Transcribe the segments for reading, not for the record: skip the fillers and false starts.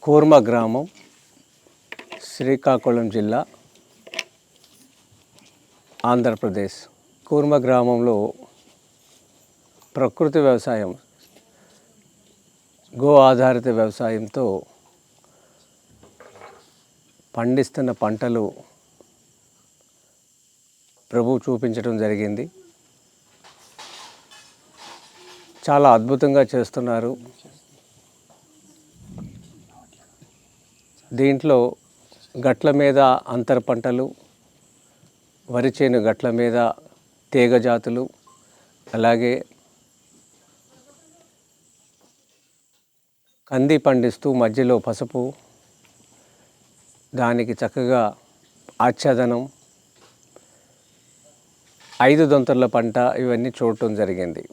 కూర్మ గ్రామం, శ్రీకాకుళం జిల్లా, ఆంధ్రప్రదేశ్. కూర్మ గ్రామంలో ప్రకృతి వ్యవసాయం, గో ఆధారిత వ్యవసాయంతో పండిస్తున్న పంటలు ప్రభువు చూపించడం జరిగింది. చాలా అద్భుతంగా చేస్తున్నారు. దీంట్లో గట్ల మీద అంతర పంటలు, వరి చేను గట్ల మీద తీగ జాతులు, అలాగే కంది పండిస్తూ మధ్యలో పసుపు, దానికి చక్కగా ఆచ్ఛాదనం, 5 దొంతర్ల పంట, ఇవన్నీ చూడటం జరిగింది.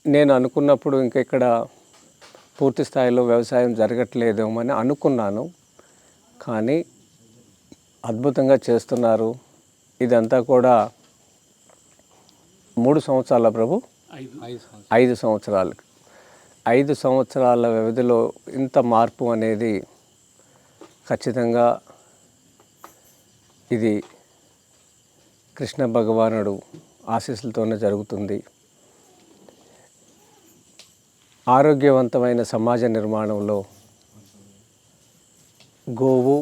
నేను అనుకున్నప్పుడు ఇక్కడ పూర్తి స్థాయిలో వ్యవసాయం జరగట్లేదేమో అని అనుకున్నాను, కానీ అద్భుతంగా చేస్తున్నారు. ఇదంతా కూడా 3 సంవత్సరాల ప్రభు 5 సంవత్సరాలు 5 సంవత్సరాల వ్యవధిలో ఇంత మార్పు అనేది ఖచ్చితంగా ఇది కృష్ణ భగవానుడు ఆశీస్సులతోనే జరుగుతుంది. ఆరోగ్యవంతమైన సమాజ నిర్మాణంలో గోవు,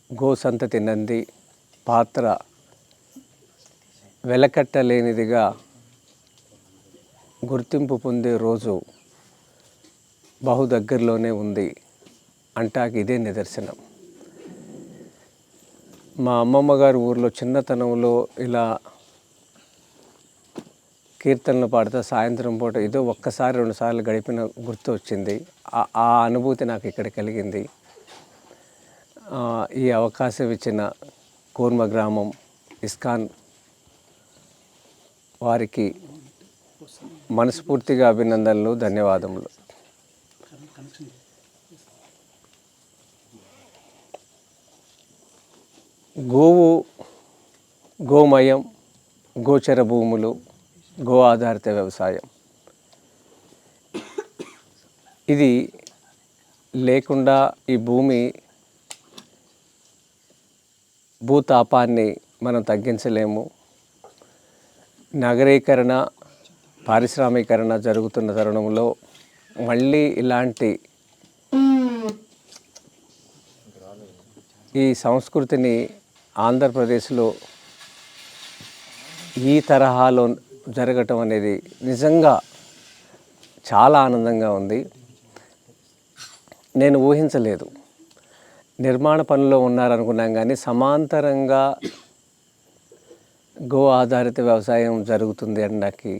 గో సంతతి నంది పాత్ర వెలకట్టలేనిదిగా గుర్తింపు పొందే రోజు బహు దగ్గరలోనే ఉంది అంటాకి ఇదే నిదర్శనం. మా అమ్మమ్మ గారి ఊర్లో చిన్నతనంలో ఇలా కీర్తనలు పాడుతూ సాయంత్రం పూట ఏదో 1-2 సార్లు గడిపిన గుర్తు వచ్చింది. ఆ అనుభూతి నాకు ఇక్కడ కలిగింది. ఈ అవకాశం ఇచ్చిన కూర్మ గ్రామం ఇస్కాన్ వారికి మనస్ఫూర్తిగా అభినందనలు, ధన్యవాదములు. గోవు, గోమయం, గోచర భూములు, గో ఆధారిత వ్యవసాయం, ఇది లేకుండా ఈ భూతాపాన్ని మనం తగ్గించలేము. నగరీకరణ, పారిశ్రామీకరణ జరుగుతున్న తరుణంలో మళ్ళీ ఇలాంటి ఈ సంస్కృతిని ఆంధ్రప్రదేశ్లో ఈ తరహాలో జరగటం అనేది నిజంగా చాలా ఆనందంగా ఉంది. నేను ఊహించలేదు. నిర్మాణ పనుల్లో ఉన్నారనుకున్నాం, కానీ సమాంతరంగా గో ఆధారిత వ్యవసాయం జరుగుతుంది అనడానికి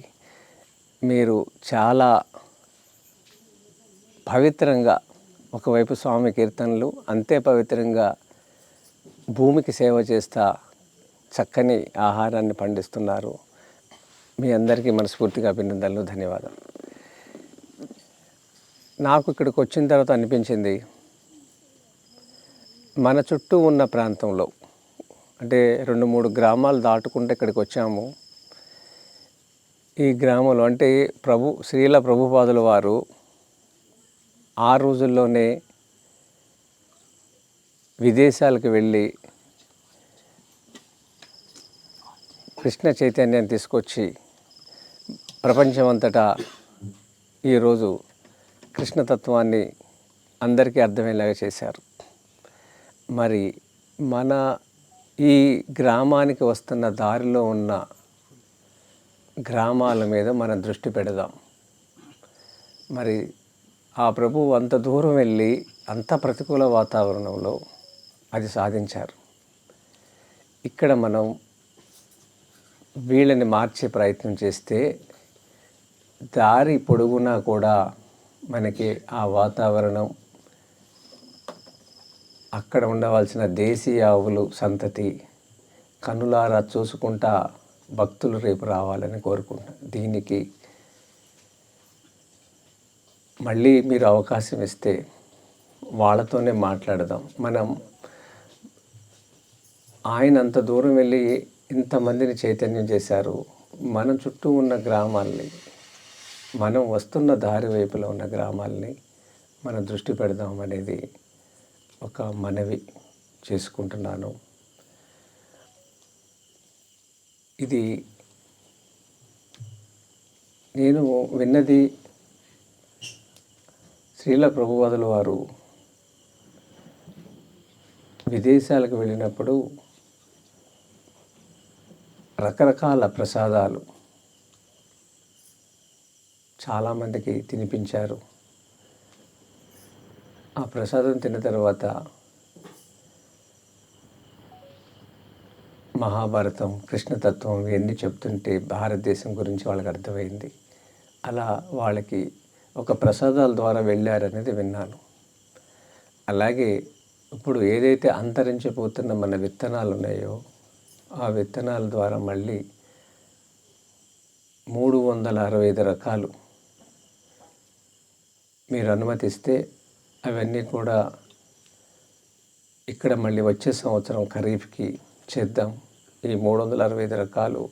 మీరు చాలా పవిత్రంగా, ఒకవైపు స్వామి కీర్తనలు, అంతే పవిత్రంగా భూమికి సేవ చేస్తా చక్కని ఆహారాన్ని పండిస్తున్నారు. మీ అందరికీ మనస్ఫూర్తిగా అభినందనలు, ధన్యవాదాలు. నాకు ఇక్కడికి వచ్చిన తర్వాత అనిపించింది, మన చుట్టూ ఉన్న ప్రాంతంలో అంటే 2-3 గ్రామాలు దాటుకుంటే ఇక్కడికి వచ్చాము. ఈ గ్రామంలో అంటే శ్రీల ప్రభుపాదుల వారు ఆ రోజుల్లోనే విదేశాలకు వెళ్ళి కృష్ణ చైతన్యాన్ని తీసుకొచ్చి ప్రపంచమంతటా ఈరోజు కృష్ణతత్వాన్ని అందరికీ అర్థమయ్యేలాగా చేశారు. మరి మన ఈ గ్రామానికి వస్తున్న దారిలో ఉన్న గ్రామాల మీద మనం దృష్టి పెడదాం. మరి ఆ ప్రభువు అంత దూరం వెళ్ళి అంత ప్రతికూల వాతావరణంలో అది సాధించారు. ఇక్కడ మనం వీళ్ళని మార్చే ప్రయత్నం చేస్తే దారి పొడుగునా కూడా మనకి ఆ వాతావరణం, అక్కడ ఉండవలసిన దేశీయ ఆవులు సంతతి కన్నులారా చూసుకుంటా భక్తులు రేపు రావాలని కోరుకుంటున్నాను. దీనికి మళ్ళీ మీరు అవకాశం ఇస్తే వాళ్ళతోనే మాట్లాడదాం. ఆయన అంత దూరం వెళ్ళి ఇంతమందిని చైతన్యం చేశారు. మనం చుట్టూ ఉన్న గ్రామాల్ని, మనం వస్తున్న దారి వైపులో ఉన్న గ్రామాల్ని మన దృష్టి పెడదాం అనేది ఒక మనవి చేసుకుంటున్నాను. ఇది నేను విన్నది శ్రీల ప్రభుపాదుల వారు విదేశాలకు వెళ్ళినప్పుడు రకరకాల ప్రసాదాలు చాలామందికి తినిపించారు. ఆ ప్రసాదం తిన్న తర్వాత మహాభారతం, కృష్ణతత్వం ఇవన్నీ చెప్తుంటే భారతదేశం గురించి వాళ్ళకి అర్థమైంది. అలా వాళ్ళకి ఒక ప్రసాదాల ద్వారా వెళ్ళారనేది విన్నాను. అలాగే ఇప్పుడు ఏదైతే అంతరించిపోతున్న మన విత్తనాలు ఉన్నాయో ఆ విత్తనాల ద్వారా మళ్ళీ 365 రకాలు మీరు అనుమతిస్తే అవన్నీ కూడా ఇక్కడ మళ్ళీ వచ్చే సంవత్సరం ఖరీఫ్కి చేద్దాం. ఈ 365 రకాలు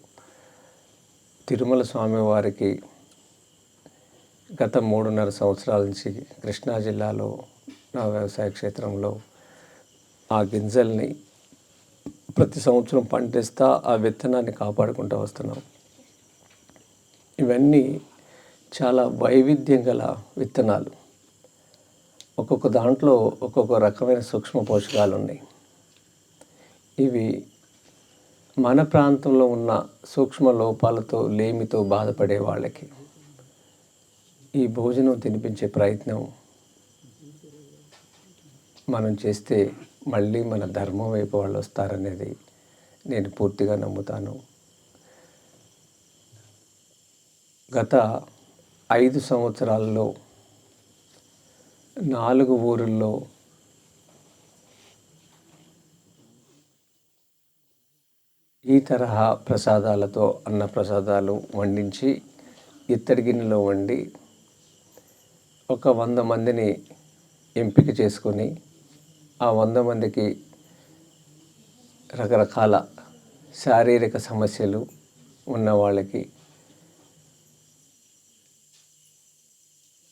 తిరుమల స్వామివారికి గత 3.5 సంవత్సరాల నుంచి కృష్ణా జిల్లాలో నా వ్యవసాయ క్షేత్రంలో ఆ గింజల్ని ప్రతి సంవత్సరం పండిస్తా ఆ విత్తనాన్ని కాపాడుకుంటూ వస్తున్నాం. ఇవన్నీ చాలా వైవిధ్యం గల విత్తనాలు. ఒక్కొక్క దాంట్లో ఒక్కొక్క రకమైన సూక్ష్మ పోషకాలు ఉన్నాయి. ఇవి మన ప్రాంతంలో ఉన్న సూక్ష్మ లోపాలతో లేమితో బాధపడే వాళ్ళకి ఈ భోజనం తినిపించే ప్రయత్నం మనం చేస్తే మళ్ళీ మన ధర్మం వైపు వాళ్ళు వస్తారనేది నేను పూర్తిగా నమ్ముతాను. గత 5 సంవత్సరాల్లో 4 ఊరుల్లో ఈ తరహా ప్రసాదాలతో అన్న ప్రసాదాలు వండించి ఇత్తడి గిన్నెలో వండి ఒక 100 మందిని ఎంపిక చేసుకొని ఆ 100 మందికి రకరకాల శారీరక సమస్యలు ఉన్న వాళ్ళకి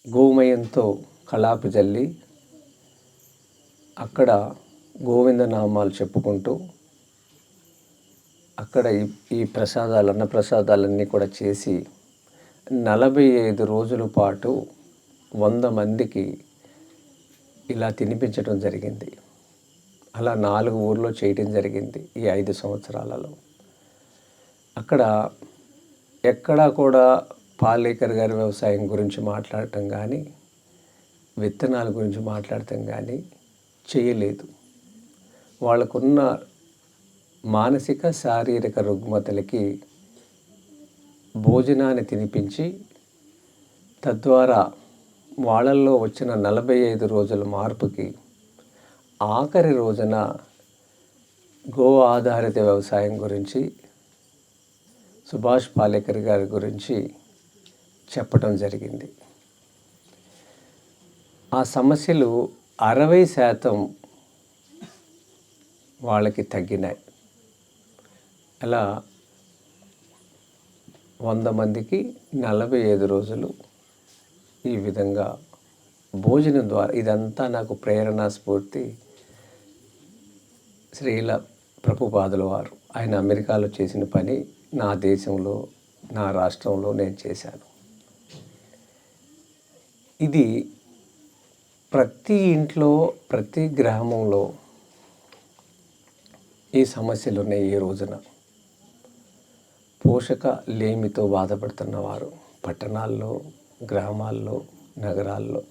గోమయంతో కళాపు జల్లి అక్కడ గోవిందనామాలు చెప్పుకుంటూ అక్కడ ఈ ప్రసాదాలు అన్న ప్రసాదాలన్నీ కూడా చేసి 45 రోజుల పాటు 100 మందికి ఇలా తినిపించడం జరిగింది. అలా 4 ఊర్లో చేయడం జరిగింది ఈ 5 సంవత్సరాలలో. అక్కడ ఎక్కడా కూడా పాలేకర్ గారి వ్యవసాయం గురించి మాట్లాడటం కానీ విత్తనాల గురించి మాట్లాడటం కానీ చేయలేదు. వాళ్ళకున్న మానసిక శారీరక రుగ్మతలకి భోజనాన్ని తినిపించి తద్వారా వాళ్ళల్లో వచ్చిన 45 రోజుల మార్పుకి ఆఖరి రోజున గో ఆధారిత వ్యవసాయం గురించి సుభాష్ పాలేకర్ గారి గురించి చెప్పడం జరిగింది. ఆ సమస్యలు 60% వాళ్ళకి తగ్గినాయి. అలా 100 మందికి 45 రోజులు ఈ విధంగా భోజనం ద్వారా ఇదంతా నాకు ప్రేరణ స్ఫూర్తి శ్రీల ప్రభుపాదుల వారు. ఆయన అమెరికాలో చేసిన పని నా దేశంలో నా రాష్ట్రంలో నేను చేశాను. ఇది ప్రతి ఇంట్లో ప్రతి గ్రామంలో ఈ సమస్యలు ఉన్నాయి. ఈ రోజున పోషక లేమితో బాధపడుతున్నవారు పట్టణాల్లో, గ్రామాల్లో, నగరాల్లో,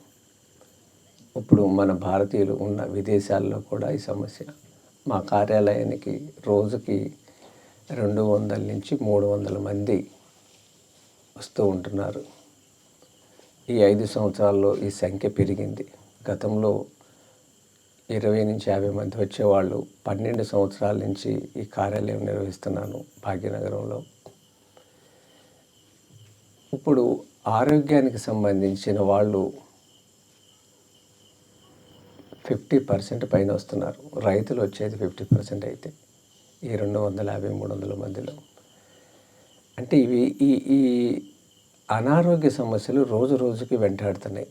ఇప్పుడు మన భారతీయులు ఉన్న విదేశాల్లో కూడా ఈ సమస్య. మా కార్యాలయానికి రోజుకి 200 నుంచి 300 మంది వస్తూ ఉంటున్నారు. ఈ 5 సంవత్సరాల్లో ఈ సంఖ్య పెరిగింది. గతంలో 20 నుంచి 50 మంది వచ్చేవాళ్ళు. 12 సంవత్సరాల నుంచి ఈ కార్యాలయం నిర్వహిస్తున్నాను భాగ్యనగరంలో. ఇప్పుడు ఆరోగ్యానికి సంబంధించిన వాళ్ళు 50% పైన వస్తున్నారు. రైతులు వచ్చేది 50% అయితే ఈ 250-300 మందిలో. అంటే ఇవి ఈ అనారోగ్య సమస్యలు రోజు రోజుకి వెంటాడుతున్నాయి.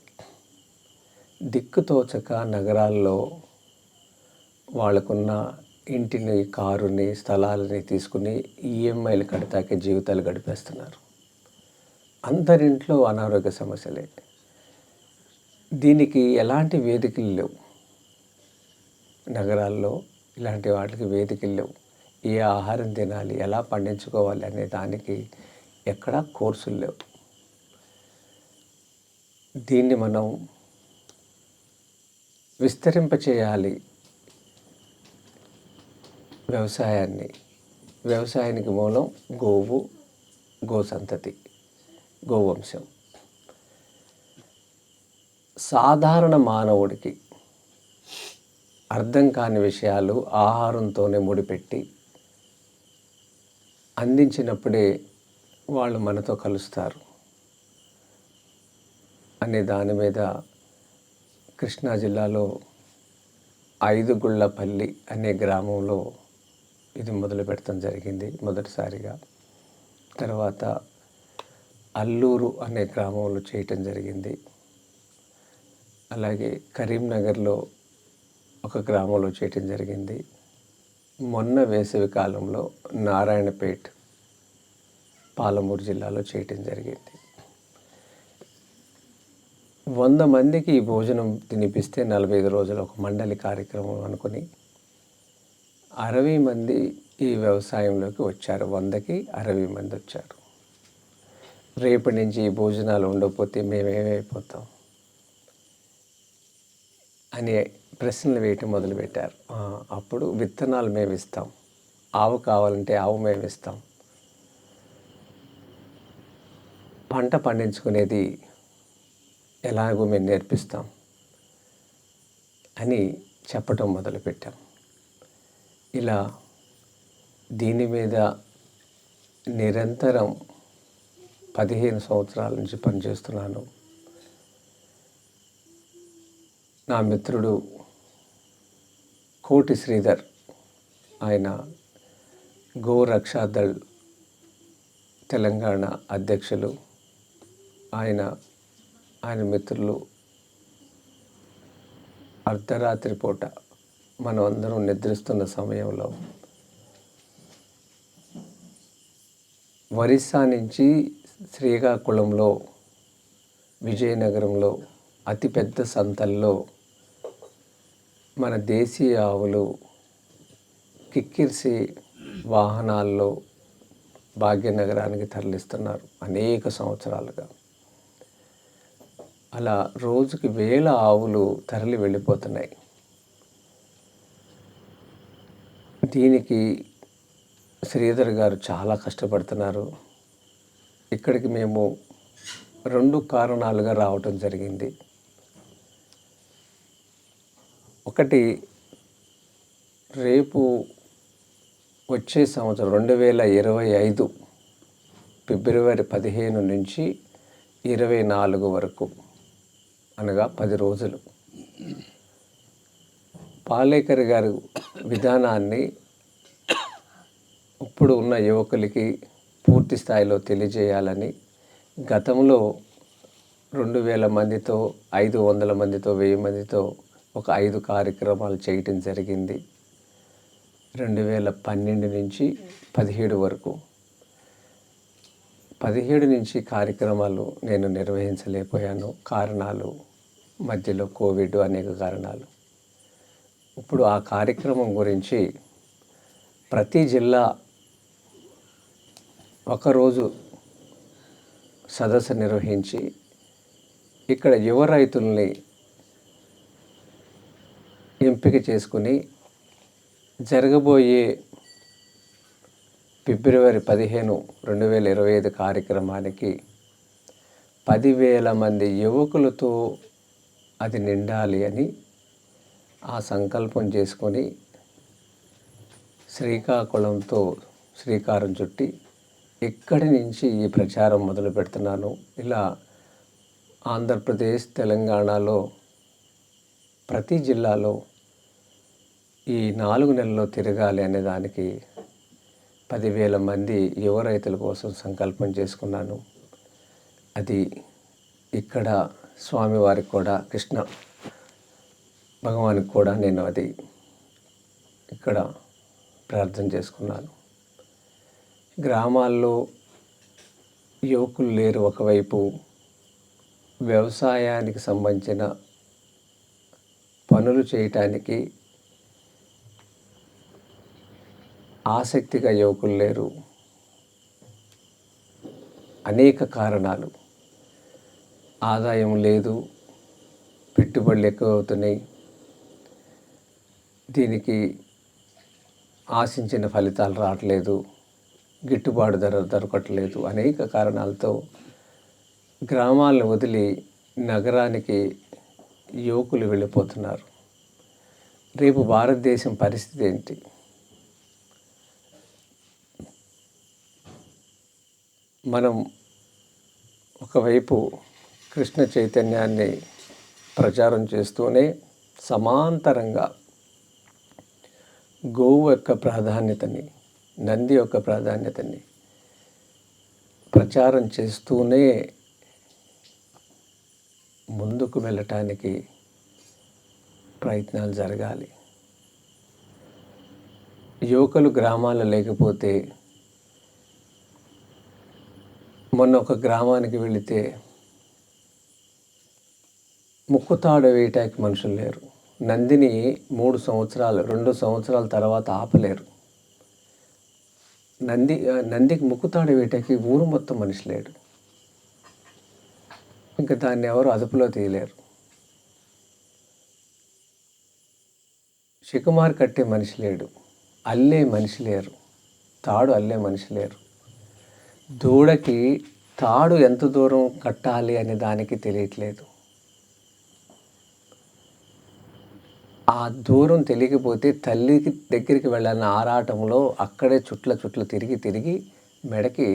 దిక్కుతోచక నగరాల్లో వాళ్ళకున్న ఇంటిని, కారుని, స్థలాలని తీసుకుని ఈఎంఐలు కడతాకే జీవితాలు గడిపేస్తున్నారు. అందరింట్లో అనారోగ్య సమస్యలే. దీనికి ఎలాంటి వేదికలు లేవు. నగరాల్లో ఇలాంటి వాటికి వేదికలు లేవు. ఏ ఆహారం తినాలి, ఎలా పండించుకోవాలి అనే దానికి ఎక్కడా కోర్సులు లేవు. దీన్ని మనం విస్తరింపచేయాలి. వ్యవసాయానికి మూలం గోవు, గోసంతతి, గోవంశం. సాధారణ మానవుడికి అర్థం కాని విషయాలు ఆహారంతోనే ముడిపెట్టి అందించినప్పుడే వాళ్ళు మనతో కలుస్తారు అనే దాని మీద కృష్ణా జిల్లాలో ఐదుగుళ్ళపల్లి అనే గ్రామంలో ఇది మొదలు పెట్టడం జరిగింది మొదటిసారిగా. తర్వాత అల్లూరు అనే గ్రామంలో చేయటం జరిగింది. అలాగే కరీంనగర్లో ఒక గ్రామంలో చేయటం జరిగింది. మొన్న వేసవి కాలంలో నారాయణపేట్, పాలమూరు జిల్లాలో చేయటం జరిగింది. 100 మందికి ఈ భోజనం తినిపిస్తే 45 రోజులు ఒక మండలి కార్యక్రమం అనుకుని 60 మంది ఈ వ్యవసాయంలోకి వచ్చారు. 100కి 60 మంది వచ్చారు. రేపటి నుంచి ఈ భోజనాలు ఉండకపోతే మేమేమైపోతాం అనే ప్రశ్నలు వేయటం మొదలుపెట్టారు. అప్పుడు విత్తనాలు మేము ఇస్తాం, ఆవు కావాలంటే ఆవు మేము ఇస్తాం, పంట పండించుకునేది ఎలాగో మేము నేర్పిస్తాం అని చెప్పటం మొదలుపెట్టాం. ఇలా దీని మీద నిరంతరం 15 సంవత్సరాల నుంచి పనిచేస్తున్నాను. నా మిత్రుడు కోటి శ్రీధర్, ఆయన గోరక్షాదళ్ తెలంగాణ అధ్యక్షులు. ఆయన మిత్రులు అర్ధరాత్రి పూట మనం అందరం నిద్రిస్తున్న సమయంలో ఒరిస్సా నుంచి శ్రీకాకుళంలో, విజయనగరంలో అతిపెద్ద సంతల్లో మన దేశీయ ఆవులు కిక్కిరిసి వాహనాల్లో భాగ్యనగరానికి తరలిస్తున్నారు అనేక సంవత్సరాలుగా. అలా రోజుకి 1000 ఆవులు తరలి వెళ్ళిపోతున్నాయి. దీనికి శ్రీధర్ గారు చాలా కష్టపడుతున్నారు. ఇక్కడికి మేము 2 కారణాలుగా రావటం జరిగింది. ఒకటి, రేపు వచ్చే సంవత్సరం 2025 ఫిబ్రవరి 15 నుంచి 24 వరకు, అనగా 10 రోజులు పాలేకర్ గారు విధానాన్ని ఇప్పుడు ఉన్న యువకులకి పూర్తి స్థాయిలో తెలియజేయాలని గతంలో 2000 మందితో, 500 మందితో, 1000 మందితో ఒక 5 కార్యక్రమాలు చేయటం జరిగింది. 2012 నుంచి 17 వరకు. 17 నుంచి కార్యక్రమాలు నేను నిర్వహించలేకపోయాను. కారణాలు మధ్యలో కోవిడ్, అనేక కారణాలు. ఇప్పుడు ఆ కార్యక్రమం గురించి ప్రతి జిల్లా ఒకరోజు సదస్సు నిర్వహించి ఇక్కడ యువ రైతుల్ని ఎంపిక చేసుకుని జరగబోయే ఫిబ్రవరి 15, 2025 కార్యక్రమానికి 10,000 మంది యువకులతో అది నిండాలి అని ఆ సంకల్పం చేసుకొని శ్రీకాకుళంతో శ్రీకారం చుట్టి ఇక్కడి నుంచి ఈ ప్రచారం మొదలు పెడుతున్నాను. ఇలా ఆంధ్రప్రదేశ్, తెలంగాణలో ప్రతి జిల్లాలో ఈ 4 నెలల్లో తిరగాలి అనే దానికి 10,000 మంది యువ రైతుల కోసం సంకల్పం చేసుకున్నాను. అది ఇక్కడ స్వామివారికి కూడా భగవానికి కూడా నేను అది ఇక్కడ ప్రార్థన చేసుకున్నాను. గ్రామాల్లో యువకులు లేరు. ఒకవైపు వ్యవసాయానికి సంబంధించిన పనులు చేయటానికి ఆసక్తిగా యువకులు లేరు. అనేక కారణాలు. ఆదాయం లేదు, పెట్టుబడులు ఎక్కువ అవుతున్నాయి, దీనికి ఆశించిన ఫలితాలు రావట్లేదు, గిట్టుబాటు ధర దొరకట్లేదు. అనేక కారణాలతో గ్రామాలను వదిలి నగరానికి యువకులు వెళ్ళిపోతున్నారు. రేపు భారతదేశం పరిస్థితి ఏంటి? మనం ఒకవైపు కృష్ణ చైతన్యాన్ని ప్రచారం చేస్తూనే సమాంతరంగా గోవు యొక్క ప్రాధాన్యతని, నంది యొక్క ప్రాధాన్యతని ప్రచారం చేస్తూనే ముందుకు వెళ్ళటానికి ప్రయత్నాలు జరగాలి. యువకులు గ్రామాల్లో లేకపోతే, మొన్న ఒక గ్రామానికి వెళితే ముక్కుతాడు వేయటానికి మనుషులు లేరు. నందిని 2 సంవత్సరాల తర్వాత ఆపలేరు. నందికి ముక్కుతాడు వేయటానికి ఊరు మొత్తం మనిషి లేడు. ఇంకా దాన్ని ఎవరు అదుపులో తీయలేరు. శికుమార్ కట్టే మనిషి లేడు, అల్లే మనిషి లేరు, తాడు అల్లే మనిషి లేరు. దూడకి తాడు ఎంత దూరం కట్టాలి అనే దానికి తెలియట్లేదు. ఆ దూరం తెలియకపోతే తల్లికి దగ్గరికి వెళ్ళాలని ఆరాటంలో అక్కడే చుట్ల తిరిగి మెడకి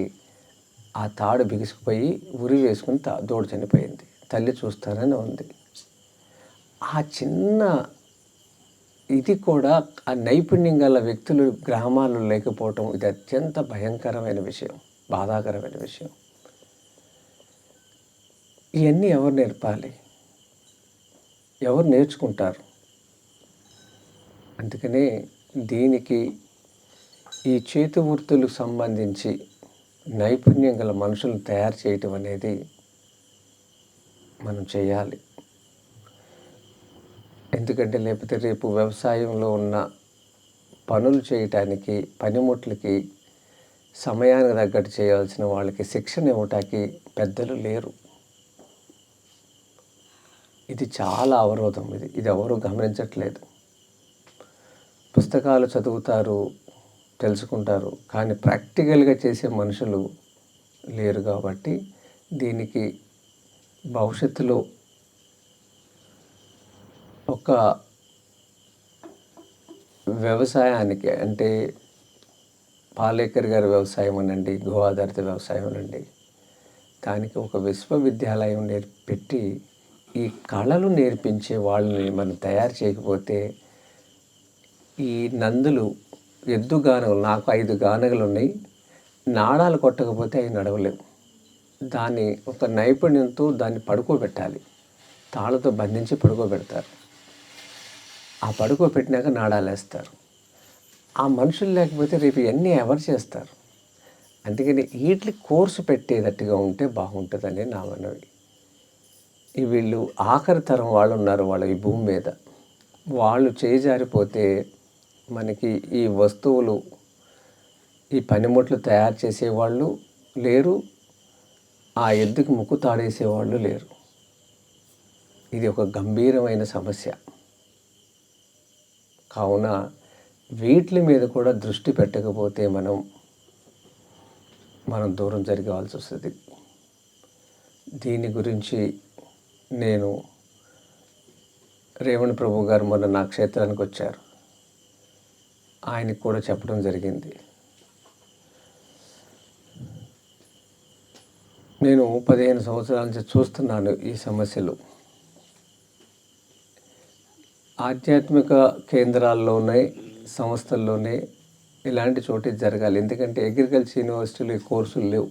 ఆ తాడు బిగుసుకుపోయి ఉరి వేసుకుని దూడ చనిపోయింది. తల్లి చూస్తానని ఉంది. ఆ చిన్న ఇది కూడా ఆ నైపుణ్యం గల వ్యక్తులు గ్రామాల్లో లేకపోవటం, ఇది అత్యంత భయంకరమైన విషయం, బాధాకరమైన విషయం. ఇవన్నీ ఎవరు నేర్పాలి? ఎవరు నేర్చుకుంటారు? అందుకనే దీనికి ఈ చేతి వృత్తులకు సంబంధించి నైపుణ్యం గల మనుషులను తయారు చేయటం అనేది మనం చేయాలి. ఎందుకంటే లేకపోతే రేపు వ్యవసాయంలో ఉన్న పనులు చేయటానికి, పనిముట్లకి సమయానికి తగ్గట్టు చేయాల్సిన వాళ్ళకి శిక్షణ ఇవ్వటానికి పెద్దలు లేరు. ఇది చాలా అవరోధం. ఇది ఎవరు గమనించట్లేదు. పుస్తకాలు చదువుతారు, తెలుసుకుంటారు, కానీ ప్రాక్టికల్గా చేసే మనుషులు లేరు. కాబట్టి దీనికి భవిష్యత్తులో ఒక వ్యవసాయానికి, అంటే పాలేకర్ గారి వ్యవసాయం అనండి, గో ఆధారిత వ్యవసాయం అనండి, దానికి ఒక విశ్వవిద్యాలయం పెట్టి ఈ కళలు నేర్పించే వాళ్ళని మనం తయారు చేయకపోతే, ఈ నందులు, ఎద్దు గానగలు, నాకు 5 గానగలు ఉన్నాయి, నాడాలు కొట్టకపోతే అవి నడవలేవు. దాన్ని ఒక నైపుణ్యంతో దాన్ని పడుకోబెట్టాలి. తాళ్ళతో బంధించి పడుకోబెడతారు. ఆ పడుకోబెట్టినాక నాడాలు వేస్తారు. ఆ మనుషులు లేకపోతే రేపు ఇవన్నీ ఎవరు చేస్తారు? అందుకని వీటికి కోర్సు పెట్టేటట్టుగా ఉంటే బాగుంటుందని నా మనవి. వీళ్ళు ఆఖరి తరం వాళ్ళు ఉన్నారు ఈ భూమి మీద. వాళ్ళు చేజారిపోతే మనకి ఈ వస్తువులు, ఈ పనిముట్లు తయారు చేసేవాళ్ళు లేరు, ఆ ఎద్దుకి ముక్కు తాడేసేవాళ్ళు లేరు. ఇది ఒక గంభీరమైన సమస్య. కావున వీటి మీద కూడా దృష్టి పెట్టకపోతే మనం దూరం జరగాల్సి వస్తుంది. దీని గురించి నేను రేవణ్ ప్రభు గారు మొన్న నా క్షేత్రానికి వచ్చారు. ఆయనకు కూడా చెప్పడం జరిగింది. నేను 15 సంవత్సరాల నుంచి చూస్తున్నాను ఈ సమస్యలు. ఆధ్యాత్మిక కేంద్రాల్లోనే, సంస్థల్లోనే ఇలాంటి చోటు జరగాలి. ఎందుకంటే అగ్రికల్చర్ యూనివర్సిటీలో ఈ కోర్సులు లేవు.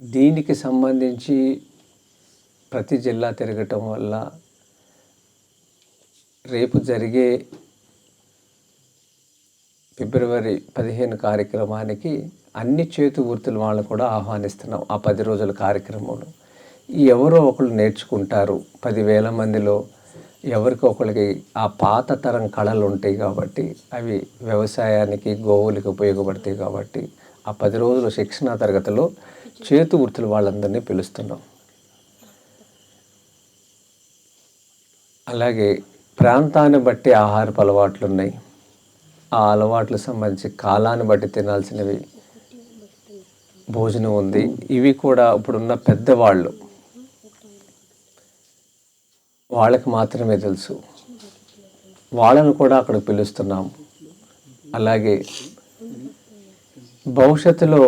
దీనికి సంబంధించి ప్రతి జిల్లా తిరగటం వల్ల రేపు జరిగే ఫిబ్రవరి 15 కార్యక్రమానికి అన్ని చేతి వృత్తుల వాళ్ళని కూడా ఆహ్వానిస్తున్నాం. ఆ 10 రోజుల కార్యక్రమంలో ఎవరో ఒకళ్ళు నేర్చుకుంటారు. 10,000 మందిలో ఎవరికి ఒకరికి ఆ పాత తరం కళలు ఉంటాయి కాబట్టి అవి వ్యవసాయానికి, గోవులకి ఉపయోగపడతాయి కాబట్టి ఆ 10 రోజుల శిక్షణా తరగతిలో చేతి వృత్తుల వాళ్ళందరినీ పిలుస్తున్నాం. అలాగే ప్రాంతాన్ని బట్టి ఆహారపు అలవాట్లు ఉన్నాయి. ఆ అలవాట్లకు సంబంధించి కాలాన్ని బట్టి తినాల్సినవి భోజనం ఉంది. ఇవి కూడా ఇప్పుడున్న పెద్దవాళ్ళు వాళ్ళకి మాత్రమే తెలుసు. వాళ్ళను కూడా అక్కడికి పిలుస్తున్నాం. అలాగే భవిష్యత్తులో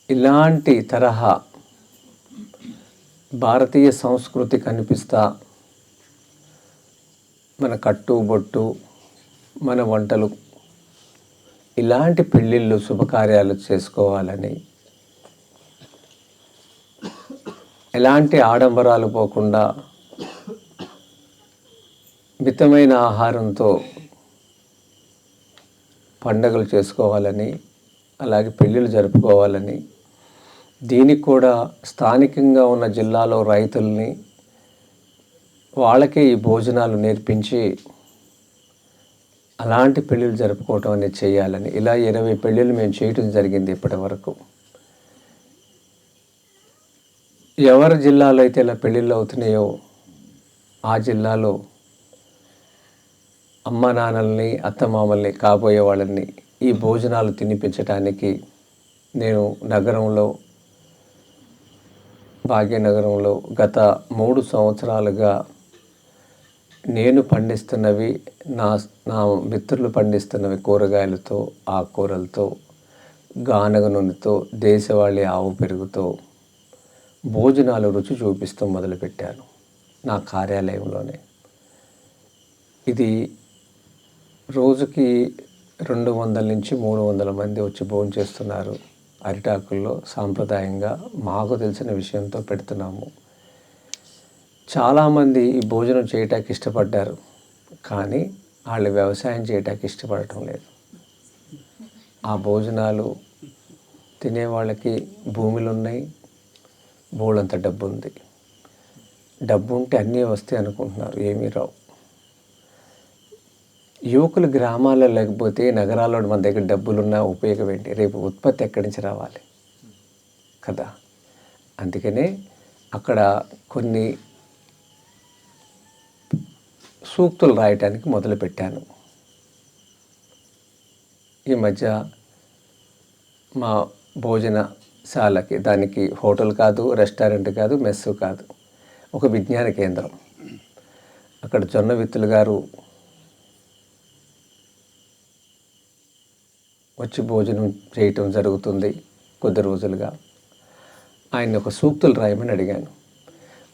ఇలాంటి తరహా భారతీయ సంస్కృతి కనిపిస్తా మన కట్టు బొట్టు, మన వంటలు, ఇలాంటి పెళ్ళిళ్ళు శుభకార్యాలు చేసుకోవాలని, ఎలాంటి ఆడంబరాలు పోకుండా మితమైన ఆహారంతో పండుగలు చేసుకోవాలని, అలాగే పెళ్ళిళ్ళు జరుపుకోవాలని, దీనికి కూడా స్థానికంగా ఉన్న జిల్లాలో రైతుల్ని వాళ్ళకే ఈ భోజనాలు నేర్పించి అలాంటి పెళ్ళిళ్ళు జరుపుకోవటం అనేది చేయాలని, ఇలా 20 పెళ్ళిళ్ళు మేము చేయటం జరిగింది ఇప్పటి వరకు. ఎవరి జిల్లాలో అయితే ఇలా పెళ్ళిళ్ళు అవుతున్నాయో ఆ జిల్లాలో అమ్మ నాన్నల్ని, అత్తమామల్ని, కాబోయే వాళ్ళని ఈ భోజనాలు తినిపించడానికి నేను నగరంలో, భాగ్యనగరంలో గత 3 సంవత్సరాలుగా నేను పండిస్తున్నవి, నా మిత్రులు పండిస్తున్నవి కూరగాయలతో, ఆకుకూరలతో, గానుగ నూనెతో, దేశవాళీ ఆవు పెరుగుతో భోజనాలు రుచి చూపిస్తూ మొదలుపెట్టాను నా కార్యాలయంలోనే. ఇది రోజుకి 200 నుంచి 300 మంది వచ్చి భోజనం చేస్తున్నారు. అరిటాకుల్లో సాంప్రదాయంగా మాకు తెలిసిన విషయంతో పెడుతున్నాము. చాలామంది ఈ భోజనం చేయటానికి ఇష్టపడ్డారు, కానీ వాళ్ళు వ్యవసాయం చేయటానికి ఇష్టపడటం లేదు. ఆ భోజనాలు తినేవాళ్ళకి భూములు ఉన్నాయి, బోళ్ళంత డబ్బు ఉంది. డబ్బు ఉంటే అన్నీ వస్తాయి అనుకుంటున్నారు, ఏమీ రావు. యువకులు గ్రామాల్లో లేకపోతే నగరాల్లో మన దగ్గర డబ్బులున్నా ఉపయోగం ఏంటి? రేపు ఉత్పత్తి ఎక్కడి నుంచి రావాలి కదా. అందుకనే అక్కడ కొన్ని సూక్తులు రాయటానికి మొదలుపెట్టాను. ఈ మధ్య మా భోజనశాలకి, దానికి హోటల్ కాదు, రెస్టారెంట్ కాదు, మెస్సు కాదు, ఒక విజ్ఞాన కేంద్రం. అక్కడ జొన్న విత్తులు గారు వచ్చి భోజనం చేయటం జరుగుతుంది కొద్ది రోజులుగా. ఆయన ఒక సూక్తులు రాయమని అడిగాను.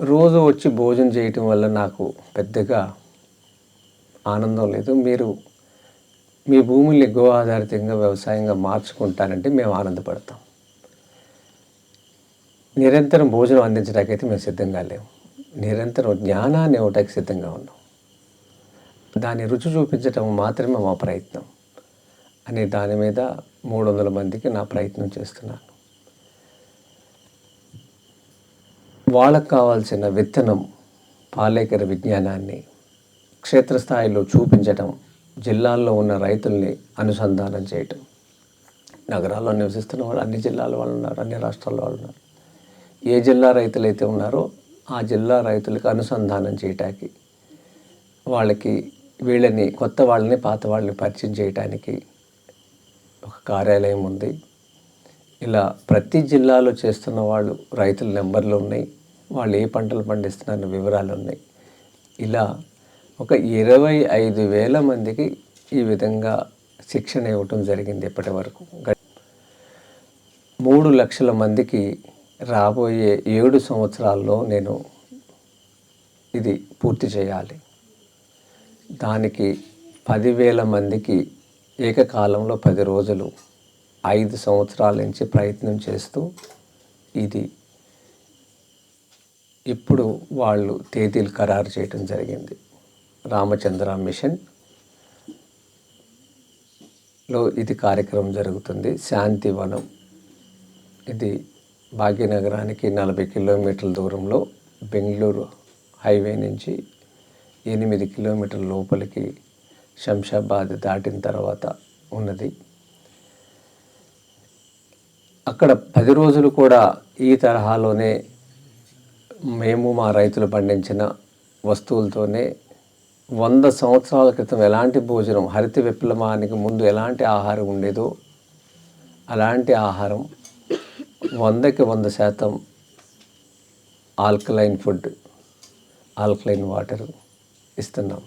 రోజు వచ్చి భోజనం చేయటం వల్ల నాకు పెద్దగా ఆనందం లేదు. మీరు మీ భూముల్ని గో ఆధారితంగా వ్యవసాయంగా మార్చుకుంటానంటే మేము ఆనందపడతాం. నిరంతరం భోజనం అందించడానికైతే మేము సిద్ధంగా లేము. నిరంతరం జ్ఞానాన్ని ఇవ్వటానికి సిద్ధంగా ఉన్నాం. దాన్ని రుచి చూపించటం మాత్రమే మా ప్రయత్నం అనే దాని మీద 300 మందికి నా ప్రయత్నం చేస్తున్నాను. వాళ్ళకు కావాల్సిన విత్తనం, పాలేకర విజ్ఞానాన్ని క్షేత్రస్థాయిలో చూపించటం, జిల్లాల్లో ఉన్న రైతుల్ని అనుసంధానం చేయటం. నగరాల్లో నివసిస్తున్న వాళ్ళు అన్ని జిల్లాల వాళ్ళు ఉన్నారు, అన్ని రాష్ట్రాల వాళ్ళు ఉన్నారు. ఏ జిల్లా రైతులైతే ఉన్నారో ఆ జిల్లా రైతులకు అనుసంధానం చేయటానికి, వాళ్ళకి వీళ్ళని, కొత్త వాళ్ళని, పాత వాళ్ళని పరిచయం చేయటానికి ఒక కార్యాలయం ఉంది. ఇలా ప్రతి జిల్లాలో చేస్తున్న వాళ్ళు రైతుల నెంబర్లు ఉన్నాయి, వాళ్ళు ఏ పంటలు పండిస్తున్నారన్న వివరాలు ఉన్నాయి. ఇలా ఒక 25,000 మందికి ఈ విధంగా శిక్షణ ఇవ్వటం జరిగింది ఇప్పటి వరకు. 3 లక్షల మందికి రాబోయే 7 సంవత్సరాల్లో నేను ఇది పూర్తి చేయాలి. దానికి 10,000 మందికి ఏకకాలంలో 10 రోజులు 5 సంవత్సరాల నుంచి ప్రయత్నం చేస్తూ ఇది ఇప్పుడు వాళ్ళు తేదీలు ఖరారు చేయడం జరిగింది. రామచంద్ర మిషన్లో ఇది కార్యక్రమం జరుగుతుంది. శాంతివనం ఇది భాగ్యనగరానికి 40 కిలోమీటర్ల దూరంలో బెంగళూరు హైవే నుంచి 8 కిలోమీటర్ల లోపలికి శంషాబాద్ దాటిన తర్వాత ఉన్నది. అక్కడ 10 రోజులు కూడా ఈ తరహాలోనే మేము మా రైతులు పండించిన వస్తువులతోనే 100 సంవత్సరాల క్రితం ఎలాంటి భోజనం, హరిత విప్లవానికి ముందు ఎలాంటి ఆహారం ఉండేదో అలాంటి ఆహారం 100కి 100% ఆల్కలైన్ ఫుడ్, ఆల్కలైన్ వాటర్ ఇస్తున్నాం.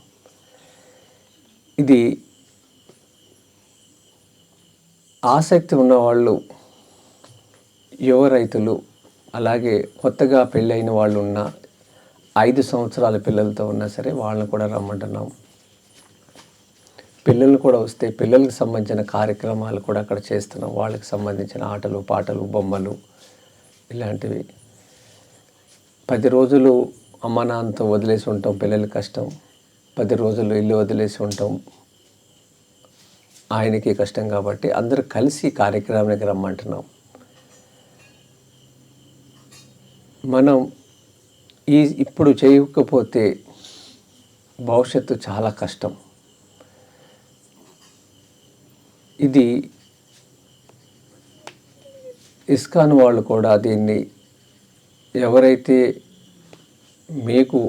ఇది ఆసక్తి ఉన్నవాళ్ళు, యువ రైతులు, అలాగే కొత్తగా పెళ్ళైన వాళ్ళు ఉన్న 5 సంవత్సరాల పిల్లలతో ఉన్నా సరే వాళ్ళని కూడా రమ్మంటున్నాం. పిల్లలు కూడా వస్తే పిల్లలకు సంబంధించిన కార్యక్రమాలు కూడా అక్కడ చేస్తున్నాం. వాళ్ళకి సంబంధించిన ఆటలు, పాటలు, బొమ్మలు ఇలాంటివి. 10 రోజులు అమ్మ నాన్నతో వదిలేసి ఉంటాం, పిల్లల కష్టం. 10 రోజులు ఇల్లు వదిలేసి ఉంటాం, ఆయనకి కష్టం. కాబట్టి అందరూ కలిసి కార్యక్రమానికి రమ్మంటున్నాం. మనం ఇప్పుడు చేయకపోతే భవిష్యత్తు చాలా కష్టం. ఇది ఇస్కాన్ వాళ్ళు కూడా దీన్ని ఎవరైతే మీకు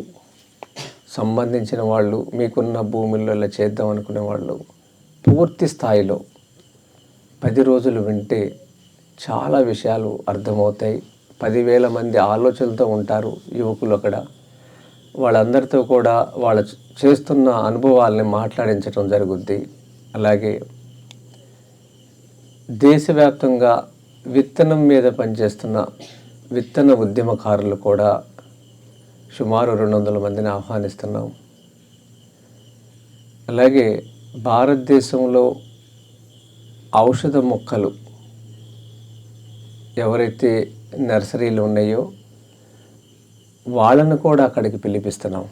సంబంధించిన వాళ్ళు, మీకున్న భూముల్లో ఇలా చేద్దాం అనుకునే వాళ్ళు పూర్తి స్థాయిలో 10 రోజులు వింటే చాలా విషయాలు అర్థమవుతాయి. 10,000 మంది ఆలోచనలతో ఉంటారు యువకులు అక్కడ. వాళ్ళందరితో కూడా వాళ్ళ చేస్తున్న అనుభవాల్ని మాట్లాడించడం జరుగుద్ది. అలాగే దేశవ్యాప్తంగా విత్తనం మీద పనిచేస్తున్న విత్తన ఉద్యమకారులు కూడా సుమారు 200 మందిని ఆహ్వానిస్తున్నాం. అలాగే భారతదేశంలో ఔషధ మొక్కలు ఎవరైతే నర్సరీలు ఉన్నాయో వాళ్ళను కూడా అక్కడికి పిలిపిస్తున్నాం